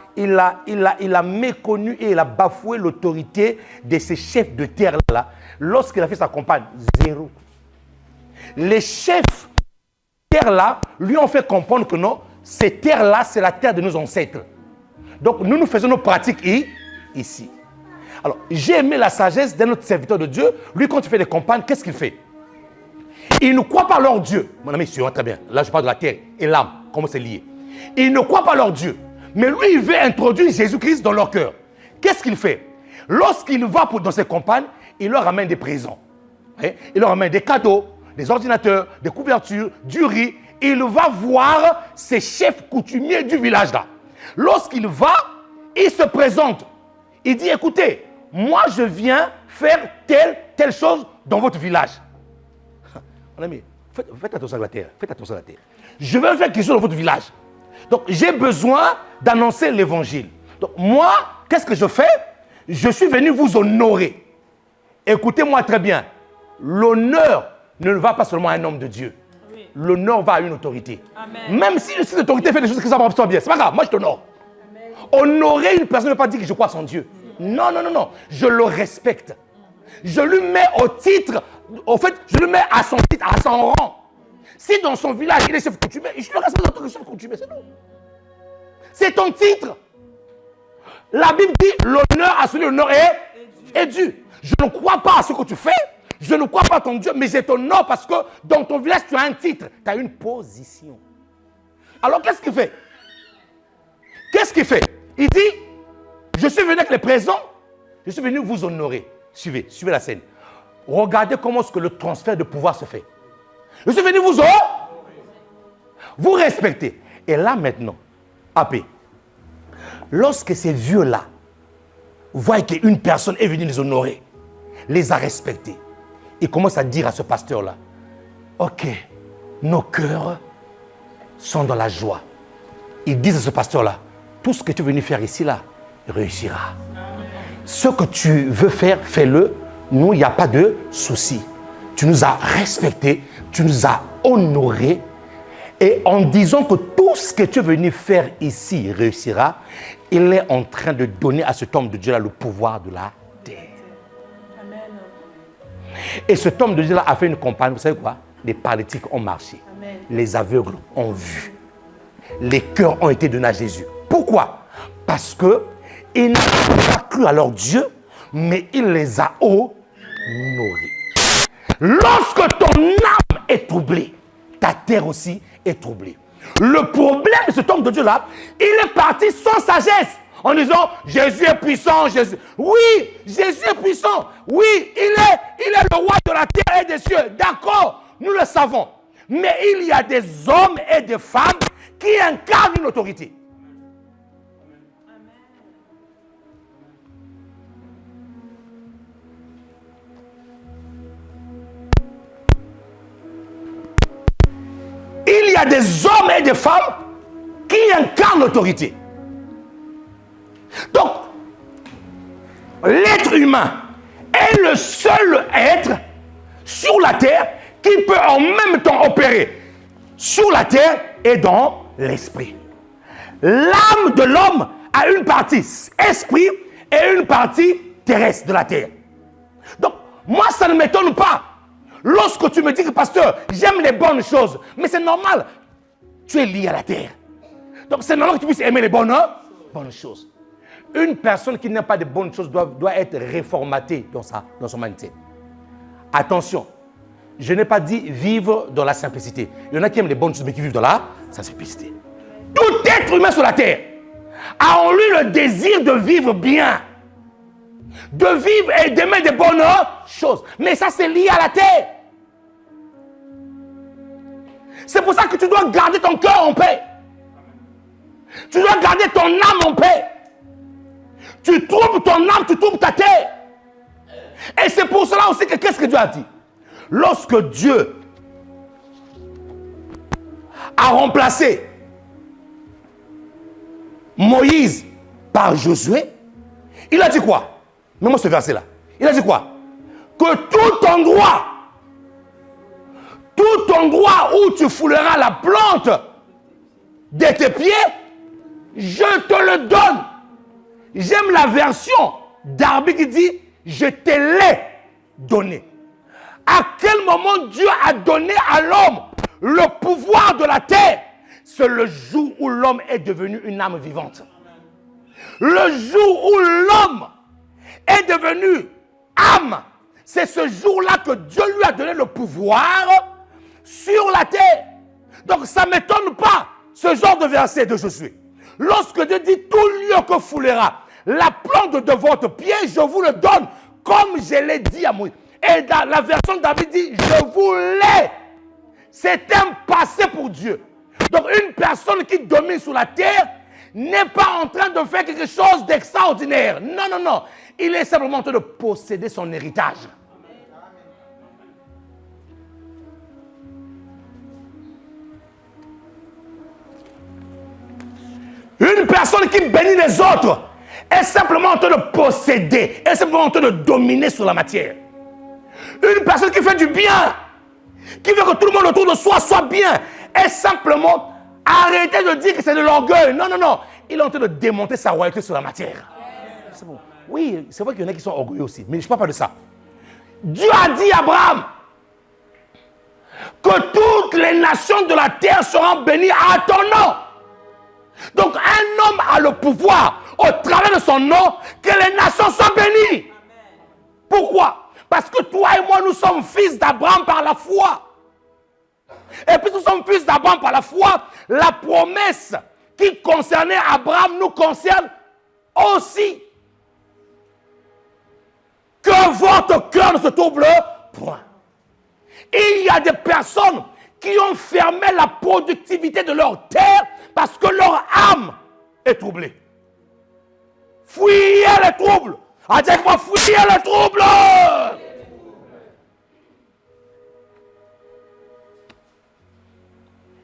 méconnu et il a bafoué l'autorité de ces chefs de terre-là. Lorsqu'il a fait sa campagne, zéro. Les chefs de terre-là lui ont fait comprendre que non, cette terre-là, c'est la terre de nos ancêtres. Donc, nous faisons nos pratiques ici. Alors, j'ai aimé la sagesse d'un autre serviteur de Dieu. Lui, quand il fait des campagnes, qu'est-ce qu'il fait? Il ne croit pas leur Dieu. Mon ami, c'est très bien. Là, je parle de la terre et l'âme, comment c'est lié. Il ne croit pas leur Dieu. Mais lui, il veut introduire Jésus-Christ dans leur cœur. Qu'est-ce qu'il fait? Lorsqu'il va dans ses campagnes, il leur ramène des présents. Il leur ramène des cadeaux, des ordinateurs, des couvertures, du riz. Il va voir ses chefs coutumiers du village là. Lorsqu'il va, il se présente. Il dit, écoutez, moi je viens faire telle chose dans votre village. Mon ami, faites attention à la terre. Faites attention à la terre. Je vais faire quelque chose dans votre village. Donc j'ai besoin d'annoncer l'évangile. Donc moi, qu'est-ce que je fais? Je suis venu vous honorer. Écoutez-moi très bien. L'honneur ne va pas seulement à un homme de Dieu. Oui. L'honneur va à une autorité. Amen. Même si cette autorité fait des choses qui ne sont pas bien, c'est pas grave, moi je t'honore. Honorer une personne ne veut pas dire que je crois en Dieu. Non. Je le respecte. Je lui mets au titre, au fait, je lui mets à son titre, à son rang. Si dans son village, il est chef coutumier, je le respecte en tant que chef coutumier, c'est tout. C'est ton titre. La Bible dit, l'honneur à celui l'honneur est dû. Je ne crois pas à ce que tu fais, je ne crois pas à ton Dieu, mais je t'honore parce que dans ton village, tu as un titre, tu as une position. Alors, qu'est-ce qu'il fait? Qu'est-ce qu'il fait? Il dit, je suis venu avec les présents, je suis venu vous honorer. Suivez la scène. Regardez comment est-ce que le transfert de pouvoir se fait. Je suis venu vous honorer. Vous respectez. Et là maintenant, AP, lorsque ces vieux-là voient qu'une personne est venue les honorer, les a respectés, ils commencent à dire à ce pasteur-là, ok, nos cœurs sont dans la joie. Ils disent à ce pasteur-là, tout ce que tu es venu faire ici, là, réussira. Ce que tu veux faire, fais-le. Nous, il n'y a pas de souci. Tu nous as respectés, tu nous as honorés. Et en disant que tout ce que tu es venu faire ici réussira, il est en train de donner à cet homme de Dieu-là le pouvoir de la terre. Amen. Et cet homme de Dieu-là a fait une campagne. Vous savez quoi? Les paralytiques ont marché. Amen. Les aveugles ont vu. Les cœurs ont été donnés à Jésus. Pourquoi? Parce qu'ils n'ont pas cru à leur Dieu, mais il les a honorés. Lorsque ton âme est troublée, ta terre aussi est troublée. Le problème de cet homme de Dieu-là, il est parti sans sagesse, en disant, Jésus est puissant, Jésus. Oui, Jésus est puissant. Oui, il est le roi de la terre et des cieux. D'accord, nous le savons. Mais il y a des hommes et des femmes qui incarnent une autorité. Il y a des hommes et des femmes qui incarnent l'autorité. Donc, l'être humain est le seul être sur la terre qui peut en même temps opérer sur la terre et dans l'esprit. L'âme de l'homme a une partie esprit et une partie terrestre, de la terre. Donc, moi, ça ne m'étonne pas. Lorsque tu me dis que, pasteur, j'aime les bonnes choses, mais c'est normal, tu es lié à la terre. Donc, c'est normal que tu puisses aimer les bonnes choses. Une personne qui n'aime pas de bonnes choses doit être réformatée dans son mindset. Attention, je n'ai pas dit vivre dans la simplicité. Il y en a qui aiment les bonnes choses, mais qui vivent dans la simplicité. Tout être humain sur la terre a en lui le désir de vivre bien, de vivre et d'aimer des bonnes choses. Mais ça, c'est lié à la terre. C'est pour ça que tu dois garder ton cœur en paix. Tu dois garder ton âme en paix. Tu troubles ton âme, tu troubles ta terre. Et c'est pour cela aussi que qu'est-ce que Dieu a dit? Lorsque Dieu a remplacé Moïse par Josué, il a dit quoi? Mets-moi ce verset-là. Il a dit quoi? Que tout endroit où tu fouleras la plante de tes pieds, je te le donne. J'aime la version d'Arbi qui dit je te l'ai donné. À quel moment Dieu a donné à l'homme le pouvoir de la terre? C'est le jour où l'homme est devenu une âme vivante. Le jour où l'homme est devenu âme, c'est ce jour-là que Dieu lui a donné le pouvoir sur la terre. Donc ça ne m'étonne pas, ce genre de verset de Josué. Lorsque Dieu dit tout lieu que foulera la plante de votre pied, je vous le donne, comme je l'ai dit à Moïse. Et dans la version de David dit, je vous l'ai. C'est un passé pour Dieu. Donc une personne qui domine sur la terre n'est pas en train de faire quelque chose d'extraordinaire. Non, non, non. Il est simplement en train de posséder son héritage. Une personne qui bénit les autres est simplement en train de posséder, est simplement en train de dominer sur la matière. Une personne qui fait du bien, qui veut que tout le monde autour de soi soit bien, est simplement arrêter de dire que c'est de l'orgueil. Non, non, non. Il est en train de démonter sa royauté sur la matière. C'est bon. Oui, c'est vrai qu'il y en a qui sont orgueilleux aussi, mais je ne parle pas de ça. Dieu a dit à Abraham que toutes les nations de la terre seront bénies à ton nom. Donc un homme a le pouvoir, au travers de son nom, que les nations soient bénies. Pourquoi? Parce que toi et moi, nous sommes fils d'Abraham par la foi. Et puis nous sommes fils d'Abraham par la foi, la promesse qui concernait Abraham nous concerne aussi. Que votre cœur ne se trouble point. Il y a des personnes qui ont fermé la productivité de leur terre parce que leur âme est troublée. Fuyez les troubles. Avec-moi, fuyez les troubles.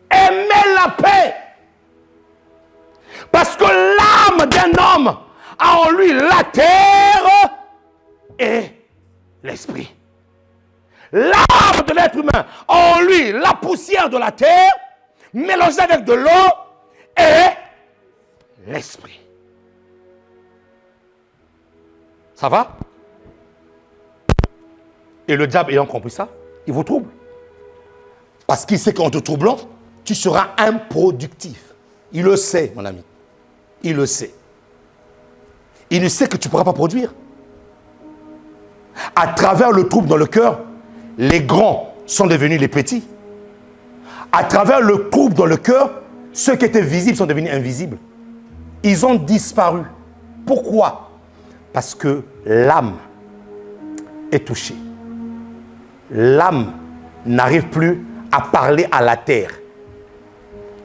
Aimez la paix. Parce que l'âme d'un homme a en lui la terre et l'esprit. L'âme de l'être humain a en lui la poussière de la terre mélangée avec de l'eau et l'esprit. Ça va? Et le diable ayant compris ça, il vous trouble. Parce qu'il sait qu'en te troublant, tu seras improductif. Il le sait, mon ami. Il le sait. Il ne sait que tu ne pourras pas produire. À travers le trouble dans le cœur, les grands sont devenus les petits. À travers le trouble dans le cœur, ceux qui étaient visibles sont devenus invisibles. Ils ont disparu. Pourquoi? Parce que l'âme est touchée. L'âme n'arrive plus à parler à la terre.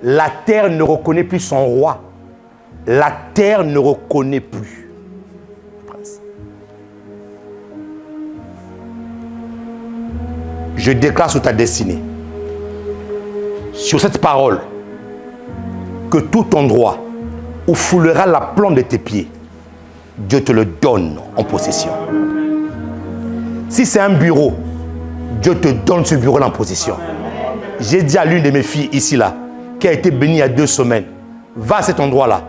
La terre ne reconnaît plus son roi. La terre ne reconnaît plus. Je déclare sur ta destinée, sur cette parole, que tout endroit où foulera la plante de tes pieds, Dieu te le donne en possession. Si c'est un bureau, Dieu te donne ce bureau en possession. J'ai dit à l'une de mes filles ici, là, qui a été bénie il y a 2 semaines, va à cet endroit-là,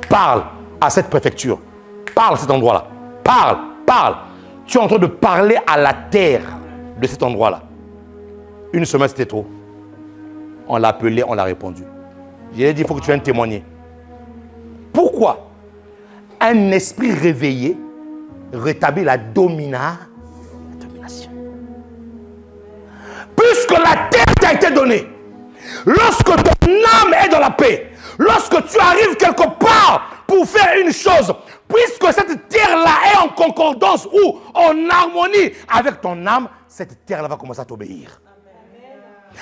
parle à cette préfecture, parle à cet endroit-là, parle parles, tu es en train de parler à la terre de cet endroit-là. Une semaine, c'était trop. On l'a appelé, on l'a répondu. Je lui ai dit, il faut que tu viennes témoigner. Pourquoi? Un esprit réveillé rétablit la domination. Puisque la terre t'a été donnée, lorsque ton âme est dans la paix, lorsque tu arrives quelque part pour faire une chose, puisque cette terre-là est en concordance ou en harmonie avec ton âme, cette terre-là va commencer à t'obéir.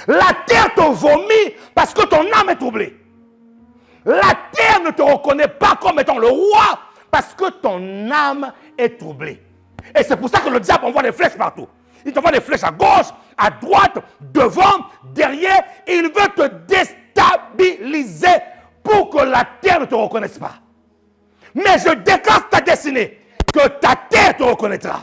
La terre te vomit parce que ton âme est troublée. La terre ne te reconnaît pas comme étant le roi parce que ton âme est troublée. Et c'est pour ça que le diable envoie des flèches partout. Il t'envoie des flèches à gauche, à droite, devant, derrière. Il veut te déstabiliser pour que la terre ne te reconnaisse pas. Mais je déclare ta destinée, que ta terre te reconnaîtra.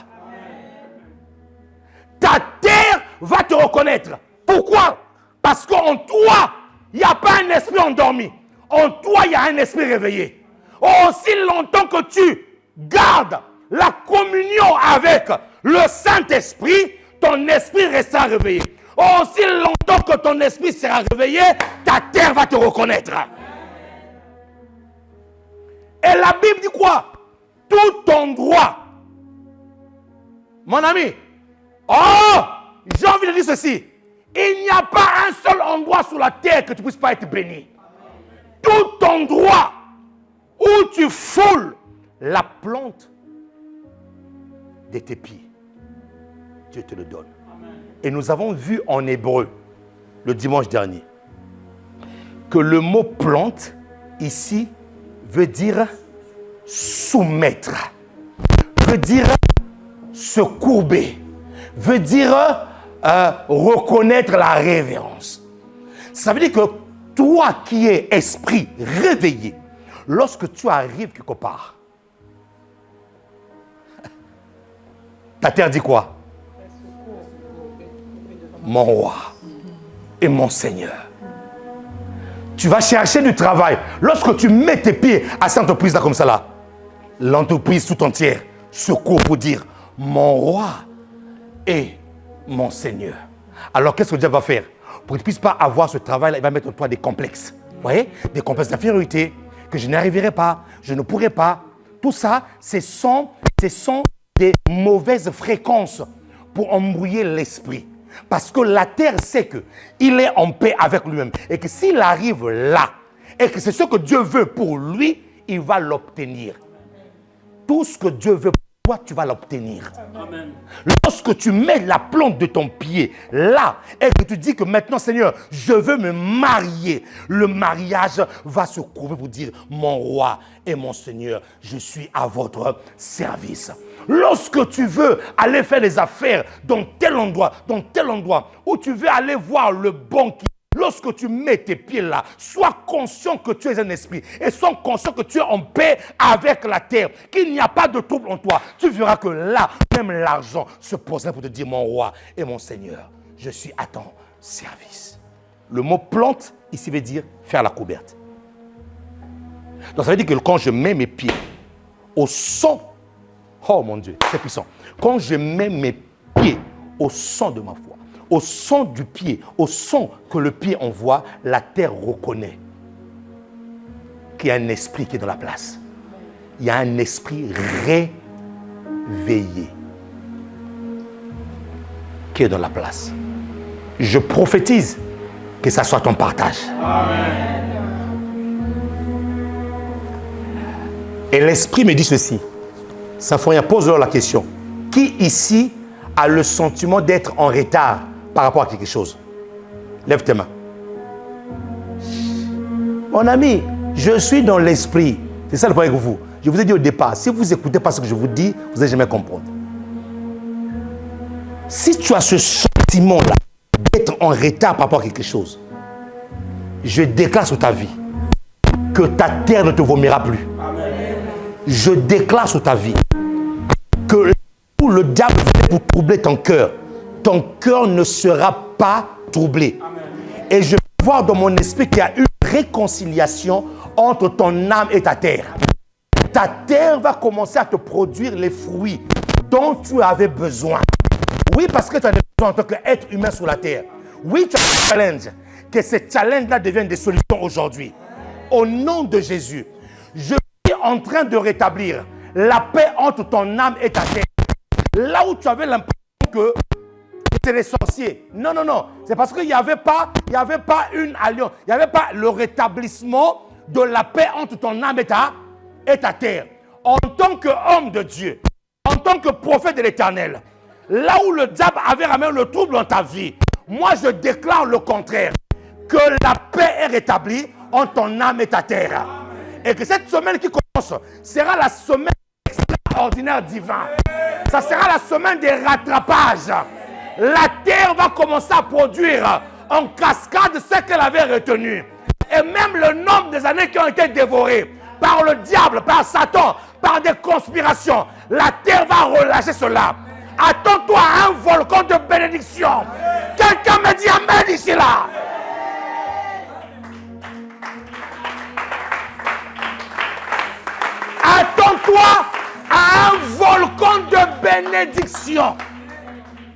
Ta terre va te reconnaître. Pourquoi? Parce qu'en toi, il n'y a pas un esprit endormi. En toi, il y a un esprit réveillé. Aussi longtemps que tu gardes la communion avec le Saint-Esprit, ton esprit restera réveillé. Aussi longtemps que ton esprit sera réveillé, ta terre va te reconnaître. Et la Bible dit quoi? Tout endroit. Mon ami, j'ai envie de dire ceci. Il n'y a pas un seul endroit sur la terre que tu ne puisses pas être béni. Tout endroit où tu foules la plante de tes pieds, Dieu te le donne. Amen. Et nous avons vu en hébreu, le dimanche dernier, que le mot plante, ici, veut dire soumettre, veut dire se courber, veut dire reconnaître la révérence. Ça veut dire que toi qui es esprit réveillé, lorsque tu arrives quelque part, ta terre dit quoi? Mon roi et mon Seigneur. Tu vas chercher du travail. Lorsque tu mets tes pieds à cette entreprise-là comme ça, là, l'entreprise tout entière se court pour dire mon roi et mon Seigneur. Alors qu'est-ce que Dieu va faire? Pour que tu ne puisses pas avoir ce travail-là, il va mettre en toi des complexes. Vous voyez? Des complexes d'infériorité, que je n'arriverai pas, je ne pourrai pas. Tout ça, ce sont des mauvaises fréquences pour embrouiller l'esprit. Parce que la terre sait qu'il est en paix avec lui-même. Et que s'il arrive là, et que c'est ce que Dieu veut pour lui, il va l'obtenir. Tout ce que Dieu veut pour toi, tu vas l'obtenir. Amen. Lorsque tu mets la plante de ton pied là, et que tu dis que maintenant, Seigneur, je veux me marier, le mariage va se courber pour dire, mon roi et mon Seigneur, je suis à votre service. Lorsque tu veux aller faire des affaires dans tel endroit, où tu veux aller voir le banquier, lorsque tu mets tes pieds là, sois conscient que tu es un esprit et sois conscient que tu es en paix avec la terre, qu'il n'y a pas de trouble en toi. Tu verras que là, même l'argent se posera pour te dire, mon roi et mon Seigneur, je suis à ton service. Le mot plante, ici veut dire faire la couverte. Donc ça veut dire que quand je mets mes pieds au son, oh mon Dieu, c'est puissant. Quand je mets mes pieds au son de ma foi, au son du pied, au son que le pied envoie, la terre reconnaît qu'il y a un esprit qui est dans la place. Il y a un esprit réveillé qui est dans la place. Je prophétise que ça soit ton partage. Amen. Et l'esprit me dit ceci. Saint-Fourien, pose-leur la question. Qui ici a le sentiment d'être en retard par rapport à quelque chose? Lève tes mains. Mon ami, je suis dans l'esprit. C'est ça le problème avec vous. Je vous ai dit au départ, si vous n'écoutez pas ce que je vous dis, vous n'allez jamais comprendre. Si tu as ce sentiment-là d'être en retard par rapport à quelque chose, je déclare sur ta vie que ta terre ne te vomira plus. Amen. Je déclare sur ta vie que où le diable vient pour troubler ton cœur ne sera pas troublé. Amen. Et je peux voir dans mon esprit qu'il y a une réconciliation entre ton âme et ta terre. Ta terre va commencer à te produire les fruits dont tu avais besoin. Oui, parce que tu as des besoins en tant qu'être humain sur la terre. Oui, tu as un challenge. Que ces challenges-là deviennent des solutions aujourd'hui. Au nom de Jésus, je suis en train de rétablir la paix entre ton âme et ta terre. Là où tu avais l'impression que c'était les sorciers. Non, non, non. C'est parce qu'il n'y avait pas une alliance. Il n'y avait pas le rétablissement de la paix entre ton âme et ta terre. En tant qu'homme de Dieu, en tant que prophète de l'Éternel, là où le diable avait ramené le trouble dans ta vie, moi je déclare le contraire. Que la paix est rétablie entre ton âme et ta terre. Et que cette semaine qui commence sera la semaine extraordinaire divin. Ça sera la semaine des rattrapages. La terre va commencer à produire en cascade ce qu'elle avait retenu. Et même le nombre des années qui ont été dévorées par le diable, par Satan, par des conspirations, la terre va relâcher cela. Attends-toi à un volcan de bénédiction. Quelqu'un me dit amen ici là. Attends-toi à un volcan de bénédiction.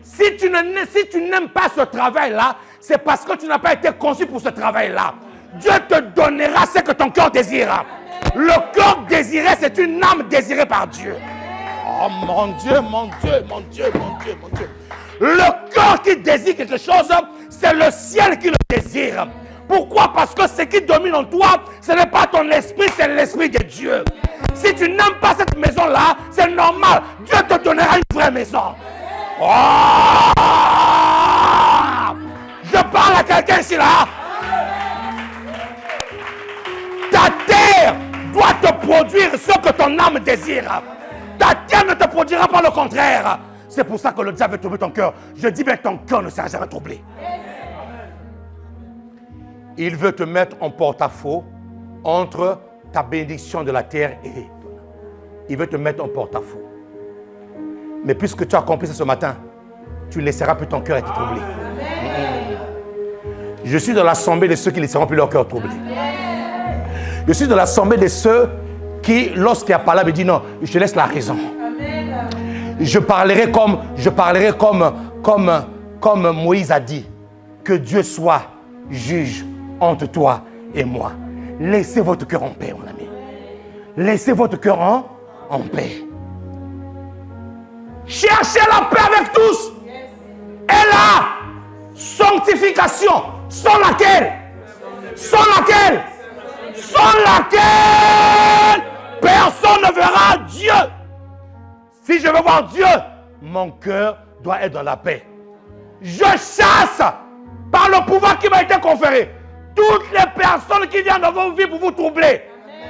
Si tu n'aimes pas ce travail-là, c'est parce que tu n'as pas été conçu pour ce travail-là. Dieu te donnera ce que ton cœur désire. Le cœur désiré, c'est une âme désirée par Dieu. Oh mon Dieu, mon Dieu, mon Dieu, mon Dieu, mon Dieu. Le cœur qui désire quelque chose, c'est le ciel qui le désire. Pourquoi? Parce que ce qui domine en toi, ce n'est pas ton esprit, c'est l'esprit de Dieu. Si tu n'aimes pas cette maison-là, c'est normal. Dieu te donnera une vraie maison. Oh! Je parle à quelqu'un ici là. Ta terre doit te produire ce que ton âme désire. Ta terre ne te produira pas le contraire. C'est pour ça que le diable veut troubler ton cœur. Je dis bien, ton cœur ne sera jamais troublé. Il veut te mettre en porte-à-faux entre ta bénédiction de la terre et il veut te mettre en porte-à-faux. Mais puisque tu as compris ça ce matin, tu ne laisseras plus ton cœur être troublé. Je suis dans l'assemblée de ceux qui ne laisseront plus leur cœur troublé. Je suis dans l'assemblée de ceux qui, lorsqu'il y a parlé, me disent non, je te laisse la raison. Je parlerai comme Moïse a dit, que Dieu soit juge entre toi et moi. Laissez votre cœur en paix, mon ami. Laissez votre cœur en paix. Cherchez la paix avec tous. Et la sanctification, sans laquelle personne ne verra Dieu. Si je veux voir Dieu, mon cœur doit être dans la paix. Je chasse par le pouvoir qui m'a été conféré toutes les personnes qui viennent dans vos vies pour vous troubler.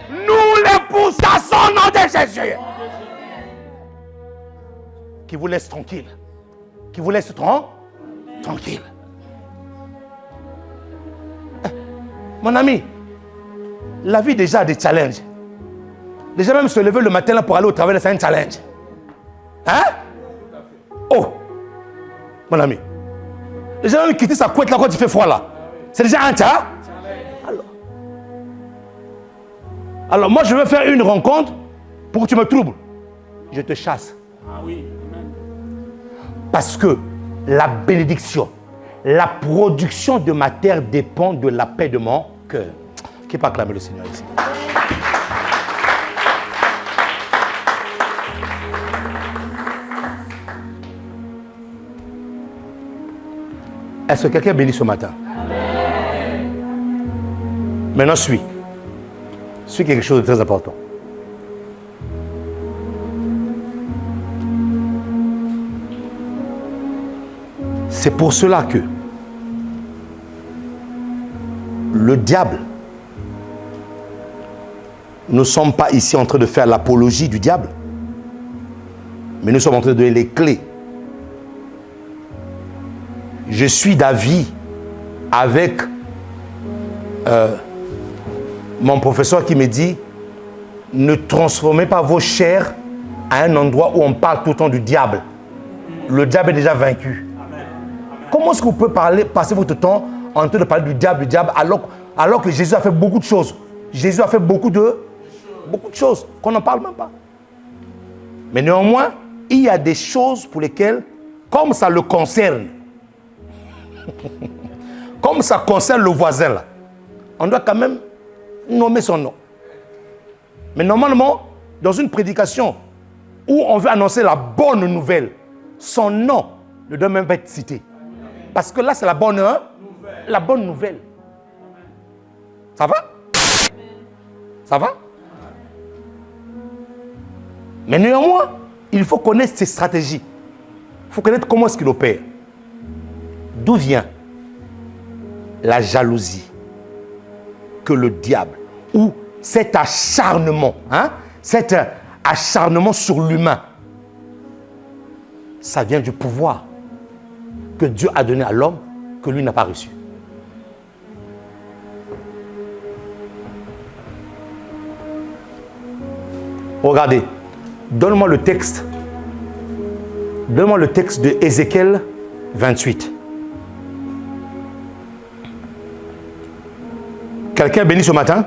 Nous les pourchassons au nom de Jésus. Qui vous laisse tranquille. Qui vous laisse tranquille. Mon ami, la vie déjà a des challenges. Déjà même se lever le matin là pour aller au travail, c'est un challenge. Hein? Oh, mon ami. Déjà même quitter sa couette là quand il fait froid là. C'est déjà un challenge. Alors moi je veux faire une rencontre pour que tu me troubles. Je te chasse. Ah oui. Parce que la bénédiction, la production de ma terre dépend de la paix de mon cœur. Qui peut acclamer le Seigneur ici? Est-ce que quelqu'un bénit ce matin? Amen. Maintenant, suis quelque chose de très important. C'est pour cela que le diable, nous ne sommes pas ici en train de faire l'apologie du diable, mais nous sommes en train de donner les clés. Je suis d'avis avec mon professeur qui me dit ne transformez pas vos chairs à un endroit où on parle tout le temps du diable. Le diable est déjà vaincu. Comment est-ce que vous pouvez passer votre temps en train de parler du diable, alors que Jésus a fait beaucoup de choses. Jésus a fait beaucoup de choses qu'on n'en parle même pas. Mais néanmoins, il y a des choses pour lesquelles, comme ça le concerne, comme ça concerne le voisin là, on doit quand même nommer son nom. Mais normalement, dans une prédication où on veut annoncer la bonne nouvelle, son nom ne doit même pas être cité. Parce que là, c'est la bonne nouvelle. Ça va? Ça va? Mais néanmoins, il faut connaître ses stratégies. Il faut connaître comment est-ce qu'il opère. D'où vient la jalousie que le diable, ou cet acharnement, cet acharnement sur l'humain, ça vient du pouvoir que Dieu a donné à l'homme que lui n'a pas reçu. Regardez, donne-moi le texte de Ézéchiel 28. Quelqu'un est béni ce matin?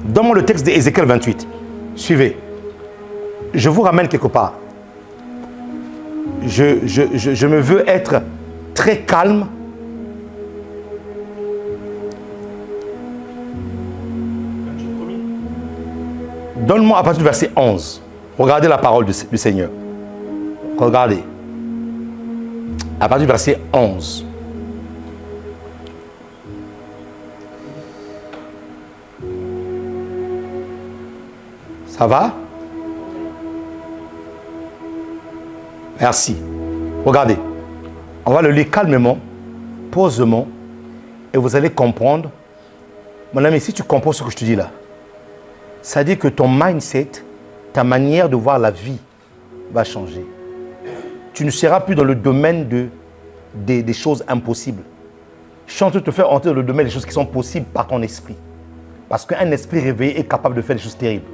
Donne-moi le texte d'Ézéchiel 28. Suivez. Je vous ramène quelque part. Je me veux être très calme. Donne-moi à partir du verset 11. Regardez la parole du Seigneur. Regardez. À partir du verset 11. Ça va? Merci. Regardez. On va le lire calmement, posément, et vous allez comprendre. Mon ami, si tu comprends ce que je te dis là, ça veut dire que ton mindset, ta manière de voir la vie va changer. Tu ne seras plus dans le domaine des choses impossibles. Je suis en train de te faire entrer dans le domaine des choses qui sont possibles par ton esprit. Parce qu'un esprit réveillé est capable de faire des choses terribles.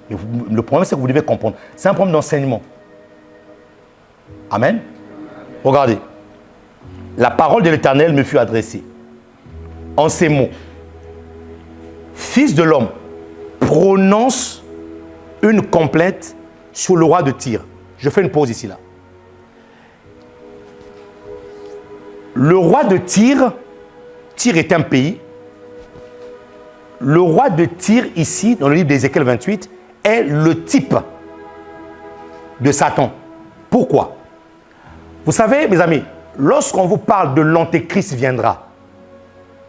Et le problème, c'est que vous devez comprendre. C'est un problème d'enseignement. Amen. Regardez. La parole de l'Éternel me fut adressée en ces mots. Fils de l'homme, prononce une complainte sur le roi de Tyr. Je fais une pause ici là. Le roi de Tyr, Tyr est un pays. Le roi de Tyr ici, dans le livre d'Ézéchiel 28, est le type de Satan. Pourquoi? Vous savez, mes amis, lorsqu'on vous parle de l'antéchrist viendra,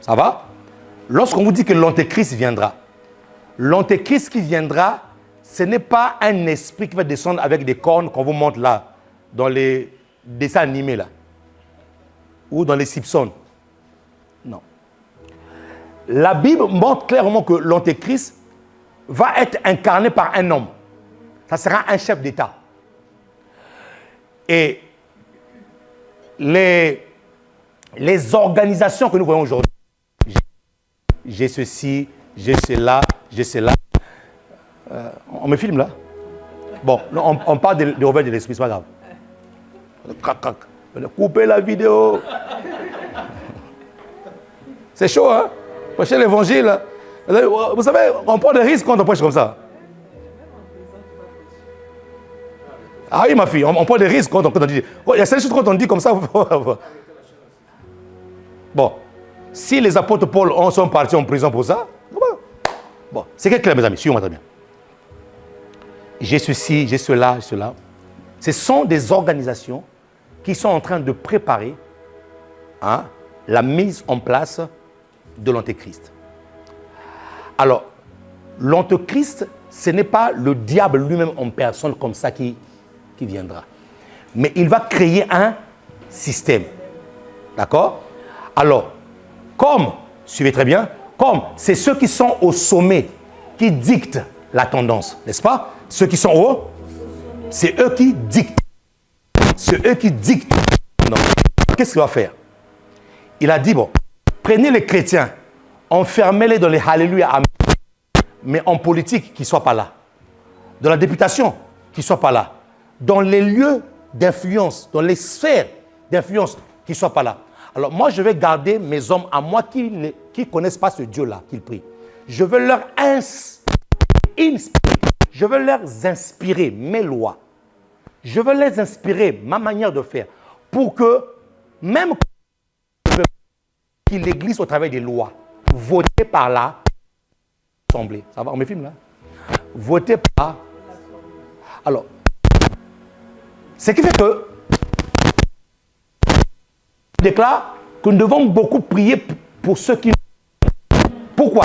ça va? Lorsqu'on vous dit que l'antéchrist viendra, l'antéchrist qui viendra, ce n'est pas un esprit qui va descendre avec des cornes qu'on vous montre là, dans les dessins animés là, ou dans les Simpsons. Non. La Bible montre clairement que l'antéchrist va être incarné par un homme. Ça sera un chef d'État. Et les organisations que nous voyons aujourd'hui, j'ai ceci, j'ai cela, j'ai cela. On me filme là? Bon, on parle de rebelles de l'esprit, c'est pas grave. Coupez la vidéo. C'est chaud, hein? Prêcher l'évangile. Vous savez, on prend des risques quand on prêche comme ça. Ah oui, ma fille, on prend des risques quand on dit. Il y a certaines choses quand on dit comme ça. Bon, si les apôtres Paul sont partis en prison pour ça, bon, c'est clair, mes amis, suivez-moi très bien. J'ai ceci, j'ai cela, j'ai cela. Ce sont des organisations qui sont en train de préparer la mise en place de l'antéchrist. Alors, l'antéchrist, ce n'est pas le diable lui-même en personne comme ça qui viendra. Mais il va créer un système. D'accord? Alors, suivez très bien, comme c'est ceux qui sont au sommet qui dictent la tendance, n'est-ce pas? Ceux qui sont hauts, c'est eux qui dictent. C'est eux qui dictent. Qu'est-ce qu'il va faire? Il a dit, bon, prenez les chrétiens, enfermez-les dans les Alléluia, Amen, mais en politique, qu'ils ne soient pas là. Dans la députation, qu'ils ne soient pas là. Dans les lieux d'influence, dans les sphères d'influence, qu'ils ne soient pas là. Alors moi, je vais garder mes hommes à moi qui ne connaissent pas ce Dieu-là qu'ils prient. Je veux leur inspirer Je veux leur inspirer mes lois. Je veux les inspirer ma manière de faire pour que, même qu'il l'Église au travers des lois, votées par l'Assemblée. Ça va, on me filme là? Votées par... Alors, ce qui fait que je déclare que nous devons beaucoup prier pour ceux qui... Pourquoi?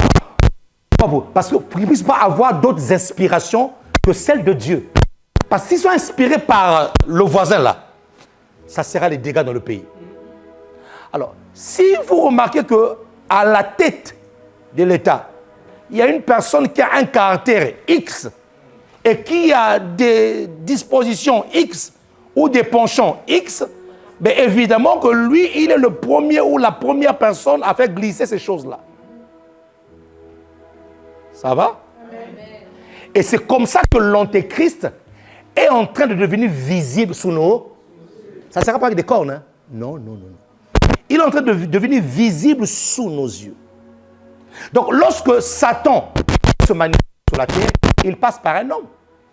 Parce qu'ils ne puissent pas avoir d'autres inspirations que celles de Dieu. Parce qu'ils sont inspirés par le voisin là, ça sera les dégâts dans le pays. Alors, si vous remarquez qu'à la tête de l'État, il y a une personne qui a un caractère X et qui a des dispositions X ou des penchants X, bien évidemment que lui, il est le premier ou la première personne à faire glisser ces choses-là. Ça va? Amen. Et c'est comme ça que l'antéchrist est en train de devenir visible sous nos... Ça ne sera pas avec des cornes, hein? Non, non, non, non. Il est en train de devenir visible sous nos yeux. Donc, lorsque Satan se manifeste sur la terre, il passe par un homme.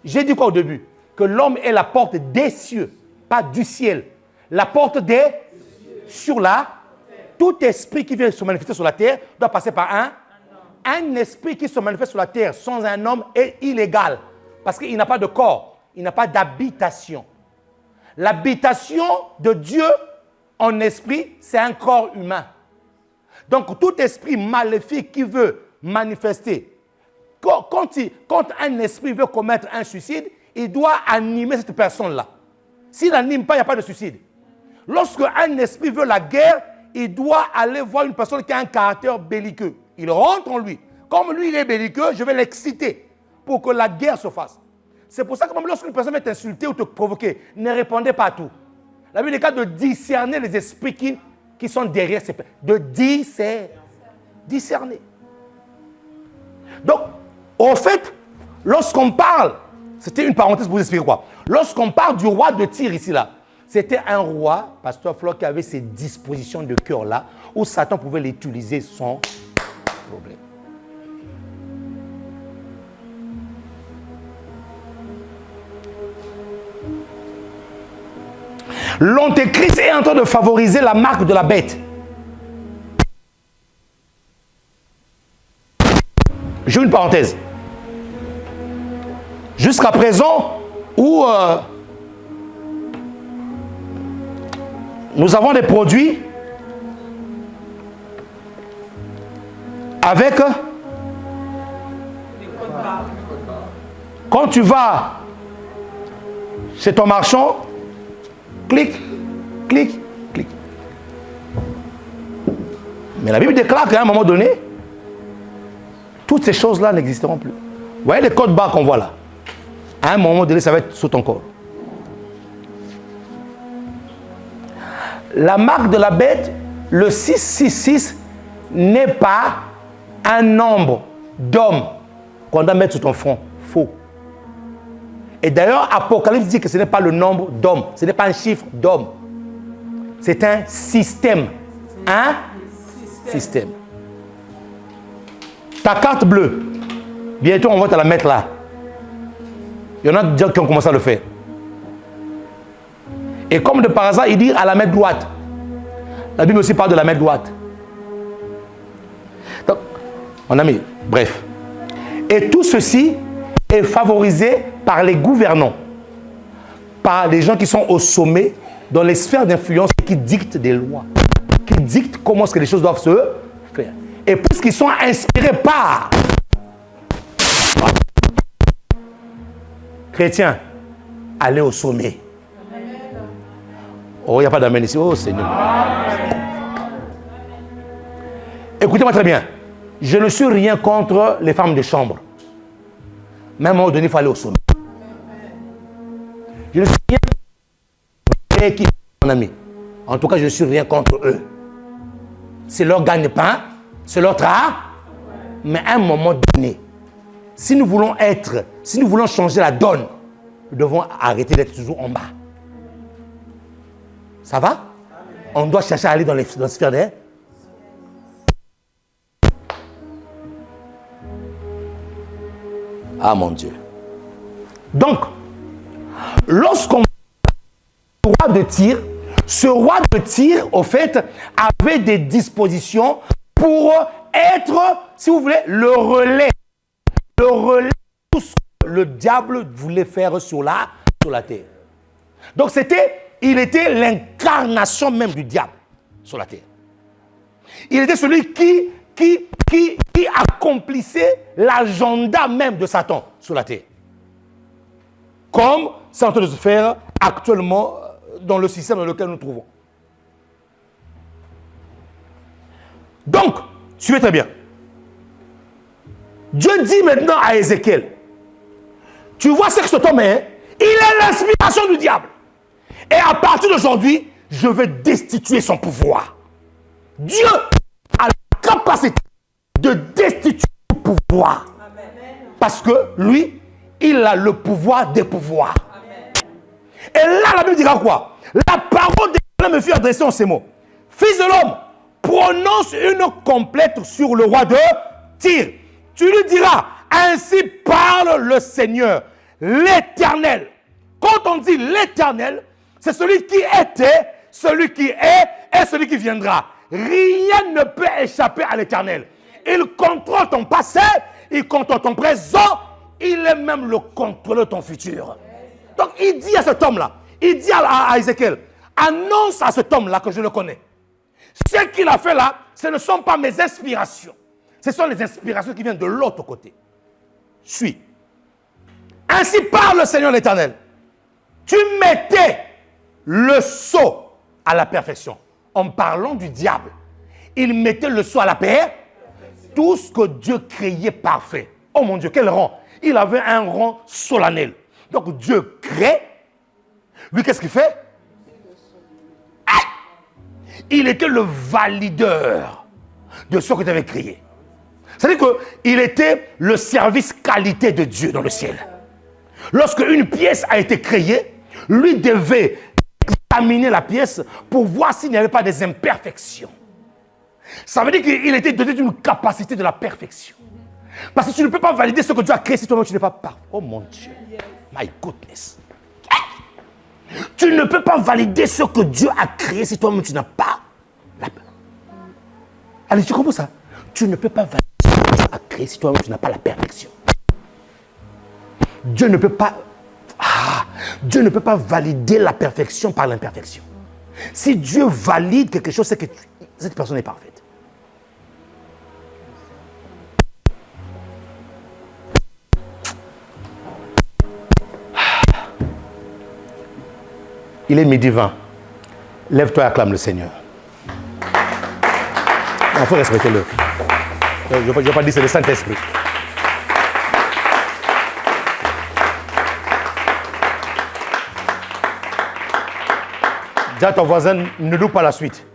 J'ai dit quoi au début? Que l'homme est la porte des cieux, pas du ciel. La porte des sur la... Tout esprit qui vient se manifester sur la terre doit passer par un esprit qui se manifeste sur la terre sans un homme est illégal. Parce qu'il n'a pas de corps, il n'a pas d'habitation. L'habitation de Dieu en esprit, c'est un corps humain. Donc tout esprit maléfique qui veut manifester, quand un esprit veut commettre un suicide, il doit animer cette personne-là. S'il n'anime pas, il n'y a pas de suicide. Lorsque un esprit veut la guerre, il doit aller voir une personne qui a un caractère belliqueux. Il rentre en lui. Comme lui, il est belliqueux, je vais l'exciter pour que la guerre se fasse. C'est pour ça que même lorsqu'une personne va t'insulter ou te provoquer, ne répondez pas à tout. La Bible est capable de discerner les esprits qui sont derrière ces personnes. De discerner. Donc, au fait, lorsqu'on parle, c'était une parenthèse pour vous expliquer quoi. Lorsqu'on parle du roi de Tyr ici, là, c'était un roi, pasteur Flo, qui avait ces dispositions de cœur-là, où Satan pouvait l'utiliser sans problème. L'antéchrist est en train de favoriser la marque de la bête. J'ai une parenthèse. Jusqu'à présent, où nous avons des produits avec... Quand tu vas chez ton marchand, clique, clique, clique. Mais la Bible déclare qu'à un moment donné, toutes ces choses-là n'existeront plus. Vous voyez les codes barres qu'on voit là? À un moment donné, ça va être sous ton corps. La marque de la bête, le 666, n'est pas un nombre d'hommes qu'on doit mettre sur ton front. Faux. Et d'ailleurs, Apocalypse dit que ce n'est pas le nombre d'hommes. Ce n'est pas un chiffre d'hommes. C'est un système. Un système. Ta carte bleue, bientôt on va te la mettre là. Il y en a déjà qui ont commencé à le faire. Et comme de par hasard, il dit à la main droite. La Bible aussi parle de la main droite. Donc, mon ami, bref. Et tout ceci est favorisé par les gouvernants, par les gens qui sont au sommet, dans les sphères d'influence, qui dictent des lois, qui dictent comment est-ce que les choses doivent se faire. Et puisqu'ils sont inspirés par chrétiens, allez au sommet. Oh, il n'y a pas d'amen ici. Oh Seigneur. Écoutez-moi très bien. Je ne suis rien contre les femmes de chambre. Mais à un moment donné, il faut aller au sommet. Je ne suis rien contre qui, mon ami. En tout cas, je ne suis rien contre eux. C'est leur gagne-pain, c'est leur travail. Mais à un moment donné, si nous voulons changer la donne, nous devons arrêter d'être toujours en bas. Ça va? On doit chercher à aller dans les sphères d'air. Ah mon Dieu. Donc, lorsqu'on roi de Tyr, ce roi de Tyr, au fait, avait des dispositions pour être, si vous voulez, le relais de tout ce que le diable voulait faire sur la terre. Donc il était l'incarnation même du diable sur la terre. Il était celui qui accomplissait l'agenda même de Satan sur la terre. Comme c'est en train de se faire actuellement dans le système dans lequel nous nous trouvons. Donc, suivez très bien. Dieu dit maintenant à Ézéchiel, tu vois ce que cet homme est, il est l'inspiration du diable. Et à partir d'aujourd'hui, je vais destituer son pouvoir. Dieu a la capacité de destituer son pouvoir. Amen. Parce que lui, il a le pouvoir des pouvoirs. Amen. Et là, la Bible dira quoi? La parole de Dieu me fut adressée en ces mots. Fils de l'homme, prononce une complète sur le roi de Tyr. Tu lui diras, ainsi parle le Seigneur, l'Éternel. Quand on dit l'Éternel, c'est celui qui était, celui qui est et celui qui viendra. Rien ne peut échapper à l'Éternel. Il contrôle ton passé, il contrôle ton présent, il est même le contrôleur de ton futur. Donc il dit à cet homme-là, il dit à Ézéchiel, annonce à cet homme-là que je le connais. Ce qu'il a fait là, ce ne sont pas mes inspirations. Ce sont les inspirations qui viennent de l'autre côté. Suis. Ainsi parle le Seigneur l'Éternel. Tu mettais le sceau à la perfection. En parlant du diable, il mettait le sceau à la paix. Tout ce que Dieu créait parfait. Oh mon Dieu, quel rang! Il avait un rang solennel. Donc Dieu crée. Lui, qu'est-ce qu'il fait? Il était le valideur de ce que tu avais créé. C'est-à-dire qu'il était le service qualité de Dieu dans le ciel. Lorsque une pièce a été créée, lui devait examiner la pièce pour voir s'il n'y avait pas des imperfections. Ça veut dire qu'il était doté d'une capacité de la perfection. Parce que tu ne peux pas valider ce que Dieu a créé si toi-même tu n'es pas parfait. Oh mon Dieu. My goodness. Tu ne peux pas valider ce que Dieu a créé si toi-même tu n'as pas la... Allez, tu comprends ça? Tu ne peux pas valider ce que Dieu a créé si toi-même tu n'as pas la perfection. Dieu ne peut pas... Dieu ne peut pas valider la perfection par l'imperfection. Si Dieu valide quelque chose, c'est que cette personne est parfaite. Il est midi 20. Lève-toi et acclame le Seigneur. Il faut respecter-le. Je ne vais pas dire c'est le Saint-Esprit. Dis à ton voisin, ne loue pas la suite.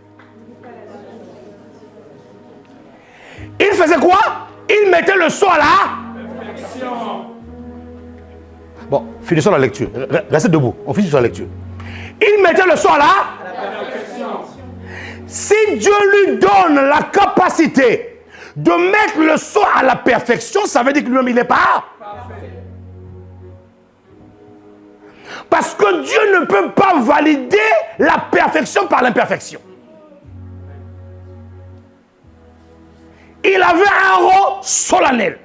Il faisait quoi? Il mettait le sceau à la perfection. Bon, finissons la lecture. Restez debout. On finit sur la lecture. Il mettait le sceau à la perfection. Si Dieu lui donne la capacité de mettre le sceau à la perfection, ça veut dire que lui-même il n'est pas parfait. Parce que Dieu ne peut pas valider la perfection par l'imperfection. Il avait un rôle solennel.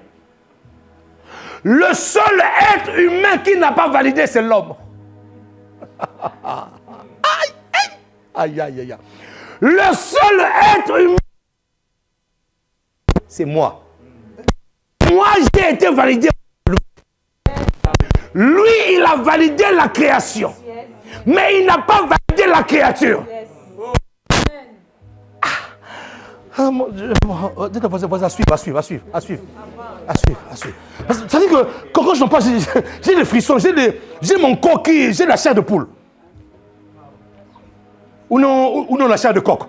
Le seul être humain qui n'a pas validé, c'est l'homme. Aïe, aïe, aïe. Le seul être humain, c'est moi. Moi, j'ai été validé. Lui, il a validé la création. Mais il n'a pas validé la créature. Ah mon Dieu. Dites à voisin, à suivre. Ça veut dire que quand j'en parle, j'ai des frissons, j'ai mon corps j'ai la chair de poule. Ou non la chair de coq.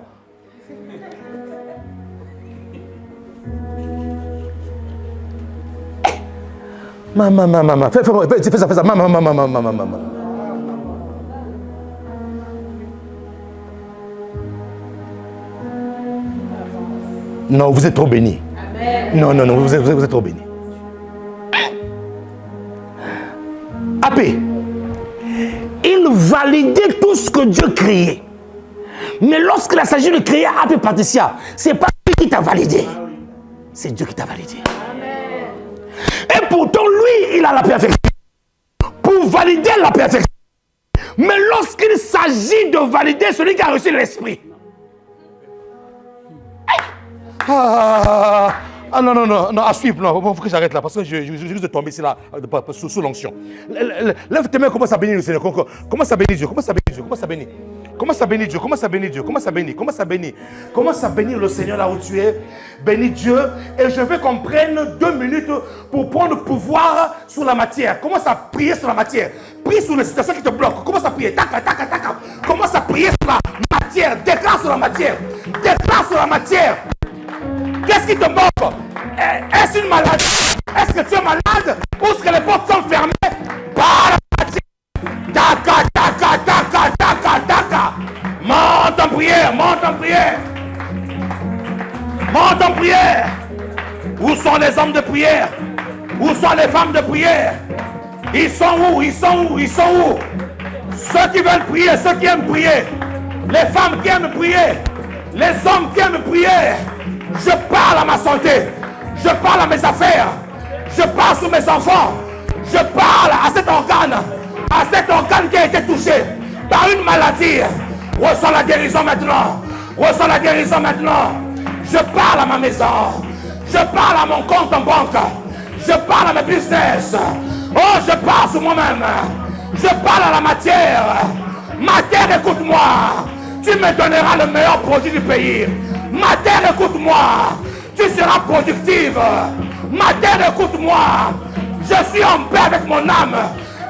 Maman. Fais ça. Maman. Non, vous êtes trop bénis. Non, vous êtes trop bénis. AP. Il validait tout ce que Dieu créait. Mais lorsqu'il s'agit de créer AP Patricia, ce n'est pas lui qui t'a validé. C'est Dieu qui t'a validé. Et pourtant, lui, il a la perfection. Pour valider la perfection. Mais lorsqu'il s'agit de valider celui qui a reçu l'esprit. Non, à suivre, non, il faut que j'arrête là, parce que je risque de tomber ici là, sous l'onction. Lève tes mains, commence à bénir le Seigneur, commence à bénir Dieu, commence à bénir Dieu, commence à bénir. Commence à bénir Dieu, commence à bénir Dieu, commence à bénir, commence à bénir. Commence à bénir le Seigneur là où tu es. Bénis Dieu. Et je veux qu'on prenne 2 minutes pour prendre pouvoir sur la matière. Commence à prier sur la matière. Prie sur les situations qui te bloquent. Commence à prier. Taka, taka, taka. Commence à prier sur la matière. Déclare sur la matière. Déclare sur la matière. Qu'est-ce qui te manque? Est-ce une maladie? Est-ce que tu es malade? Ou est-ce que les portes sont fermées? Par la matière. Taka, taka, taka, taka, taka. Monte en prière, monte en prière. Monte en prière. Où sont les hommes de prière? Où sont les femmes de prière? Ils sont où? Ils sont où? Ils sont où? Ceux qui veulent prier, ceux qui aiment prier. Les femmes qui aiment prier. Les hommes qui aiment prier. Je parle à ma santé. Je parle à mes affaires. Je parle sur mes enfants. Je parle à cet organe qui a été touché par une maladie. Ressens la guérison maintenant. Ressens la guérison maintenant. Je parle à ma maison. Je parle à mon compte en banque. Je parle à mes business. Oh, je parle sur moi-même. Je parle à la matière. Matière, écoute-moi. Tu me donneras le meilleur produit du pays. Matière, écoute-moi. Tu seras productive. Matière, écoute-moi. Je suis en paix avec mon âme.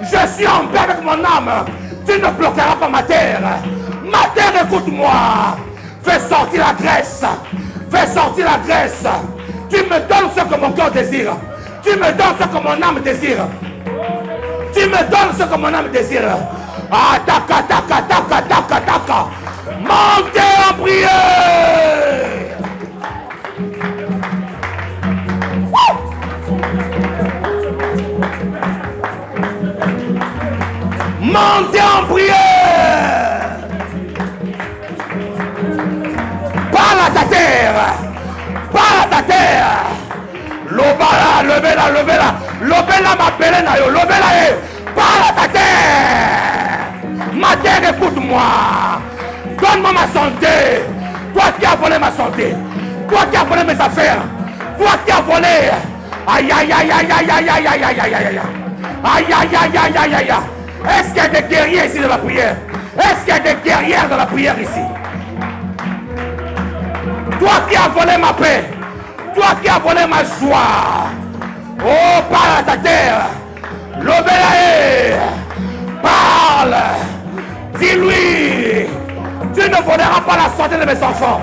Je suis en paix avec mon âme. Tu ne bloqueras pas ma terre. Ma terre, écoute-moi. Fais sortir la graisse. Fais sortir la graisse. Tu me donnes ce que mon cœur désire. Tu me donnes ce que mon âme désire. Tu me donnes ce que mon âme désire. Ah, taka, taka, taka, taka, taka. Montez en prière. Montez en prière. Parle à ta terre. Parle à ta terre. Lobala, levez-la, levez-la. Lobela m'appelle Nayo. Lobela, parle à ta terre. Ma terre, écoute-moi. Donne-moi ma santé. Toi qui as volé ma santé. Toi qui as volé mes affaires. Toi qui as volé. Aïe, aïe, aïe, aïe, aïe, aïe, aïe, aïe, aïe, aïe, aïe. Aïe, aïe, aïe, aïe, aïe, aïe. Est-ce qu'il y a des guerriers ici de la prière? Est-ce qu'il y a des guerrières de la prière ici? Toi qui as volé ma paix. Toi qui as volé ma joie. Oh, parle à ta terre. Lobelae. Parle. Dis-lui. Tu ne voleras pas la santé de mes enfants.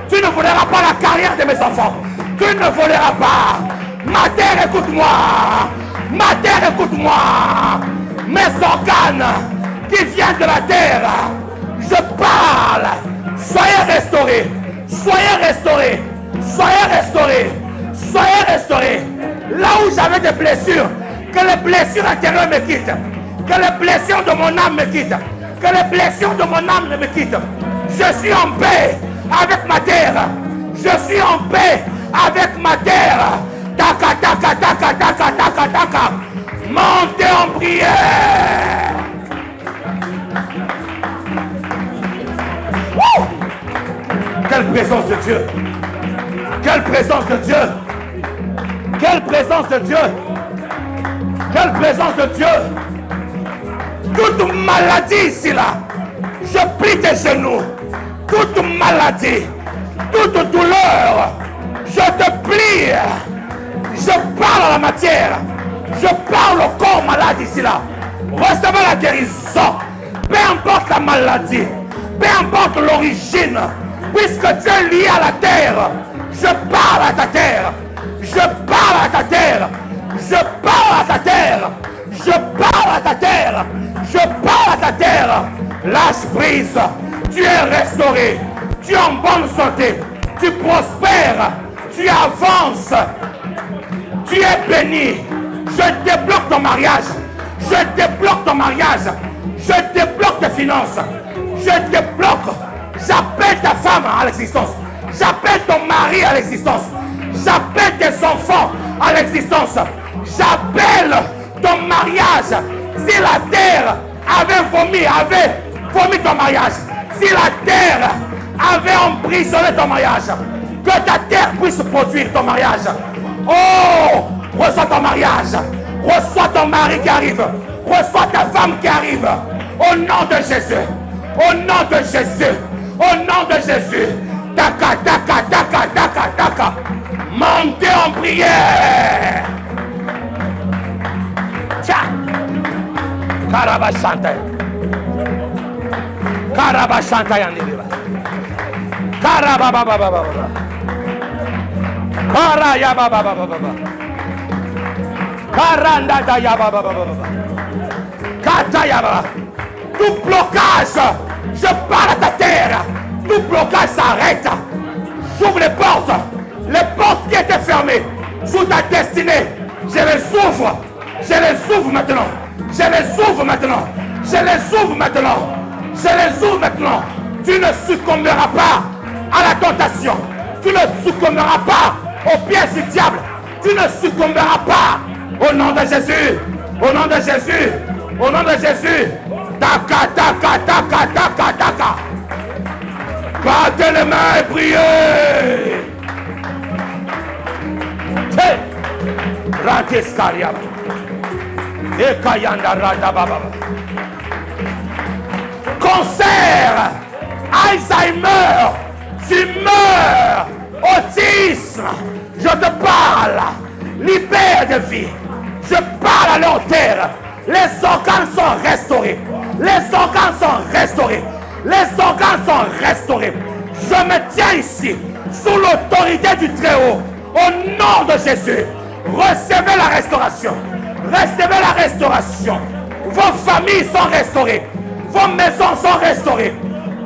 Tu ne voleras pas la carrière de mes enfants. Tu ne voleras pas. Ma terre, écoute-moi. Ma terre, écoute-moi. Mes organes qui viennent de la terre. Je parle. Soyez restaurés. Soyez restaurés. Soyez restaurés. Soyez restaurés. Là où j'avais des blessures, que les blessures intérieures me quittent. Que les blessures de mon âme me quittent. Que les blessures de mon âme ne me quittent. Je suis en paix avec ma terre. Je suis en paix avec ma terre. Taka, taka, taka, taka, taka, taka. Montez en prière. Wouh! Quelle présence de Dieu. Quelle présence de Dieu. Quelle présence de Dieu. Quelle présence de Dieu. Toute maladie ici là, je plie tes genoux. Toute maladie, toute douleur, je te plie. Je parle à la matière. Je parle au corps malade ici là. Recevez la guérison. Peu importe la maladie, peu importe l'origine, puisque tu es lié à la terre. Je parle à ta terre. Je parle à ta terre. Je parle à ta terre. Je parle à ta terre. Je parle à ta terre. Lâche prise. Tu es restauré. Tu es en bonne santé. Tu prospères. Tu avances. Tu es béni. Je débloque ton mariage. Je débloque ton mariage. Je débloque tes finances. Je débloque. J'appelle ta femme à l'existence. J'appelle ton mari à l'existence. J'appelle tes enfants à l'existence. J'appelle ton mariage. Si la terre avait vomi ton mariage, si la terre avait emprisonné ton mariage, que ta terre puisse produire ton mariage. Oh, reçois ton mariage. Reçois ton mari qui arrive. Reçois ta femme qui arrive. Au nom de Jésus. Au nom de Jésus. Au nom de Jésus. Taka, taka, taka, taka, taka. Montez en prière. Tiens. Karabashanta. Karabashanta yandiba. Karabababababa. Karayababababa. Karandata yababababa. Katayaba. Tout blocage, je parle à ta terre. Tout blocage s'arrête. J'ouvre les portes qui étaient fermées sous ta destinée. Je les ouvre. Je les ouvre maintenant. Je les ouvre maintenant. Je les ouvre maintenant. Je les ouvre maintenant. Tu ne succomberas pas à la tentation. Tu ne succomberas pas au piège du diable. Tu ne succomberas pas. Au nom de Jésus. Au nom de Jésus. Au nom de Jésus. Taka, taka, taka, taka, taka. Battez les mains et priez. Hey. Ratiskariaba. Ekayanda radababa. Cancer, Alzheimer, tumeur, autisme. Je te parle. Libère de vie. Je parle à leur terre. Les organes sont restaurés. Les organes sont restaurés. Les organes sont restaurés. Je me tiens ici sous l'autorité du Très-Haut. Au nom de Jésus, recevez la restauration. Recevez la restauration. Vos familles sont restaurées. Vos maisons sont restaurées.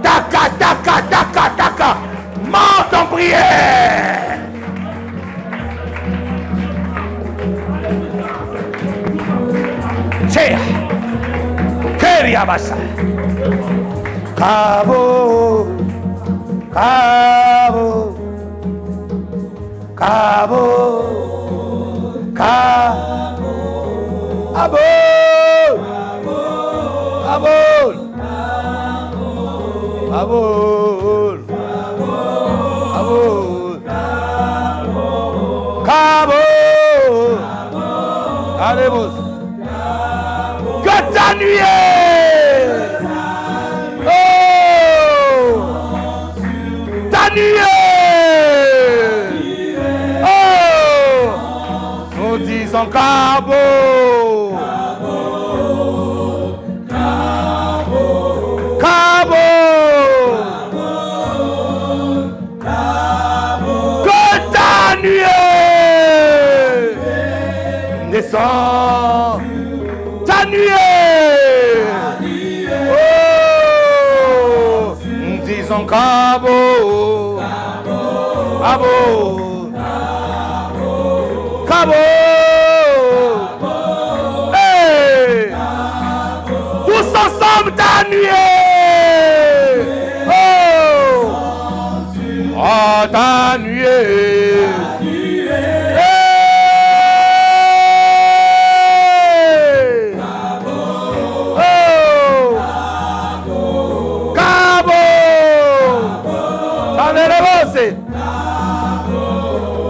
Taka, taka, taka, taka. Monte en prière. Tchè. Keriabasa. Cabo. Cabo. Cabo. Cabo. Abo. Abo. Abo. Abo. Cabo. Allez-vous. Que ta nuit. Oh. Ta nuit. Oh. Nous disons Cabo. Descends ta nuée. Oh, disons Cabo. Cabo. Cabo. Hey. Tous ensemble ta nuée. Oh. Oh, ta nuée.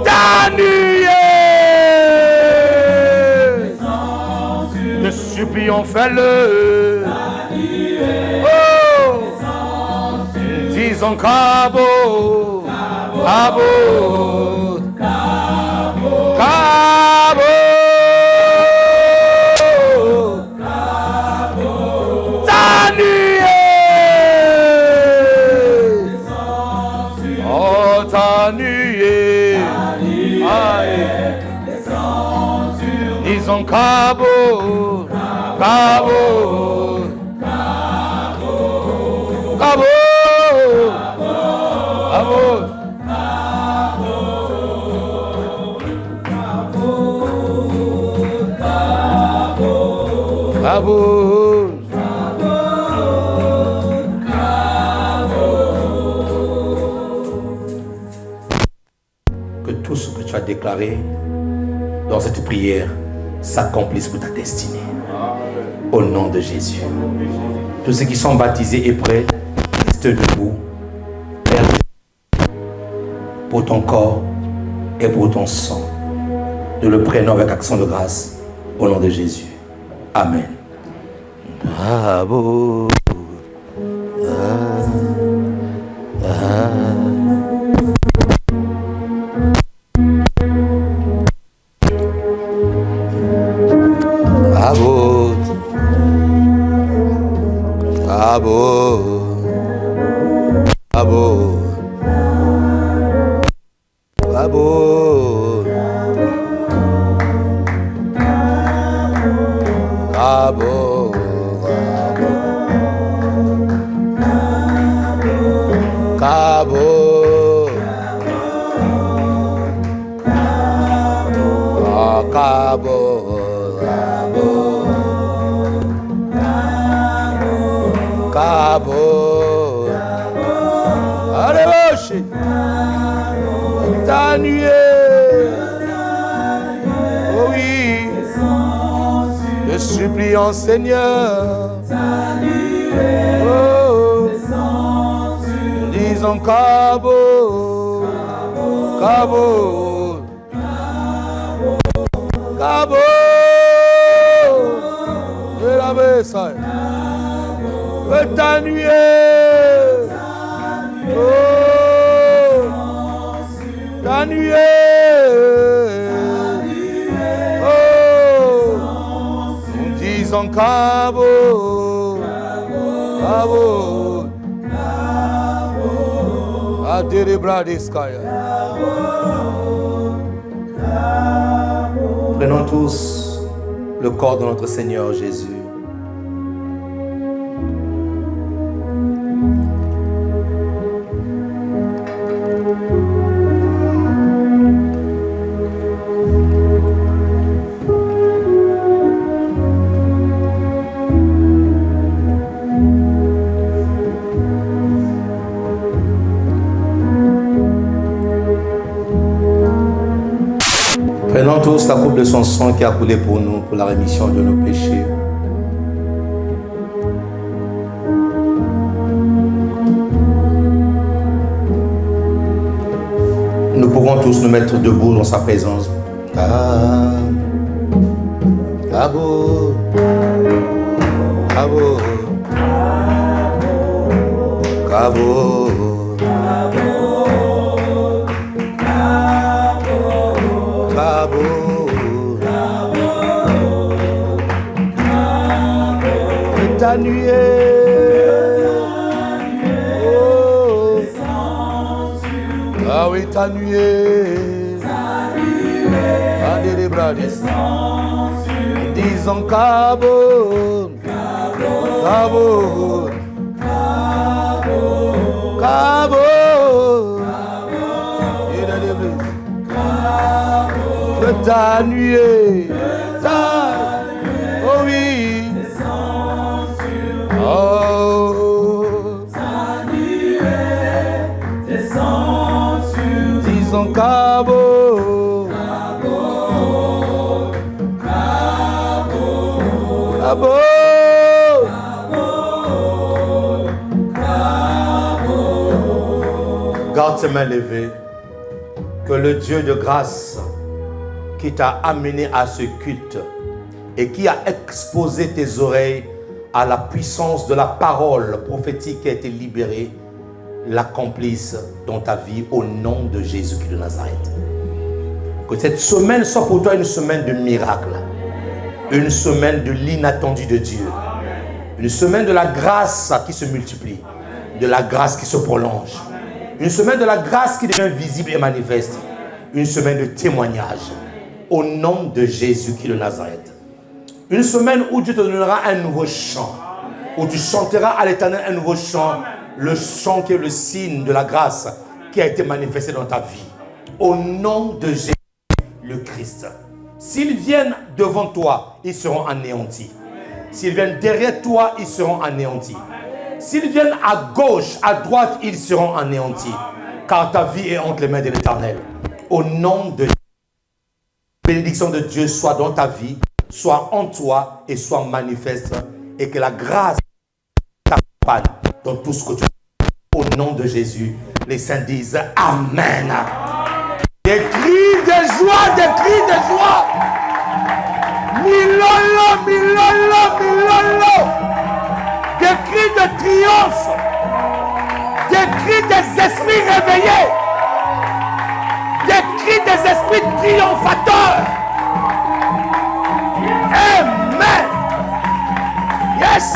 Ta nuée. Te supplions, fais-le. Oh. Disons Cabo. Cabo. Cabo. Ta nuée. Oh, ta nuée. Disons Cabo. Cabo. Cabo. Cabo. Kabo. Que tout ce que tu as déclaré dans cette prière s'accomplisse pour ta destinée. Au nom de Jésus. Tous ceux qui sont baptisés et prêts, restent debout. Père, pour ton corps et pour ton sang. Nous le prenons avec action de grâce. Au nom de Jésus. Amen. Bravo. Bravo. Bravo. Bravo. Bravo. Bravo. Bravo. Bravo. Cabo, allez vache, ta nuée, oh oui, je supplie en Seigneur, oh, disons Cabo, Cabo, Cabo, de la Messiah. Ta nuée, oh, ta nuée, oh, disons Cabo, Cabo, Adere Skaya. Prenons tous le corps de notre Seigneur Jésus. Prenons tous la coupe de son sang qui a coulé pour nous, pour la rémission de nos péchés. Nous pouvons tous nous mettre debout dans sa présence. Cabo, Cabo, Cabo. Ta nuée, oh, ah oui, ta nuée, allez les bras, disons Cabo, Cabo, Cabo, ta nuée, oh oui. Oh, disons Cabo, Cabo, garde tes mains levées. Que le Dieu de grâce qui t'a amené à ce culte et qui a exposé tes oreilles à la puissance de la parole prophétique qui a été libérée, l'accomplisse dans ta vie au nom de Jésus-Christ de Nazareth. Que cette semaine soit pour toi une semaine de miracles, une semaine de l'inattendu de Dieu, une semaine de la grâce qui se multiplie, de la grâce qui se prolonge, une semaine de la grâce qui devient visible et manifeste, une semaine de témoignage au nom de Jésus-Christ de Nazareth. Une semaine où Dieu te donnera un nouveau chant, où tu chanteras à l'Éternel un nouveau chant, le chant qui est le signe de la grâce qui a été manifestée dans ta vie. Au nom de Jésus le Christ. S'ils viennent devant toi, ils seront anéantis. S'ils viennent derrière toi, ils seront anéantis. S'ils viennent à gauche, à droite, ils seront anéantis. Car ta vie est entre les mains de l'Éternel. Au nom de Jésus, la bénédiction de Dieu soit dans ta vie, soit en toi et soit manifeste. Et que la grâce t'accompagne dans tout ce que tu fais. Au nom de Jésus, les saints disent Amen. Des cris de joie, des cris de joie. Milolo, milolo, milolo. Des cris de triomphe. Des cris des esprits réveillés. Des cris des esprits triomphateurs. Amen. Yes.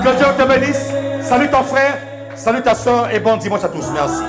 Que Dieu te bénisse. Salut ton frère. Salut ta soeur et bon dimanche à tous. Merci.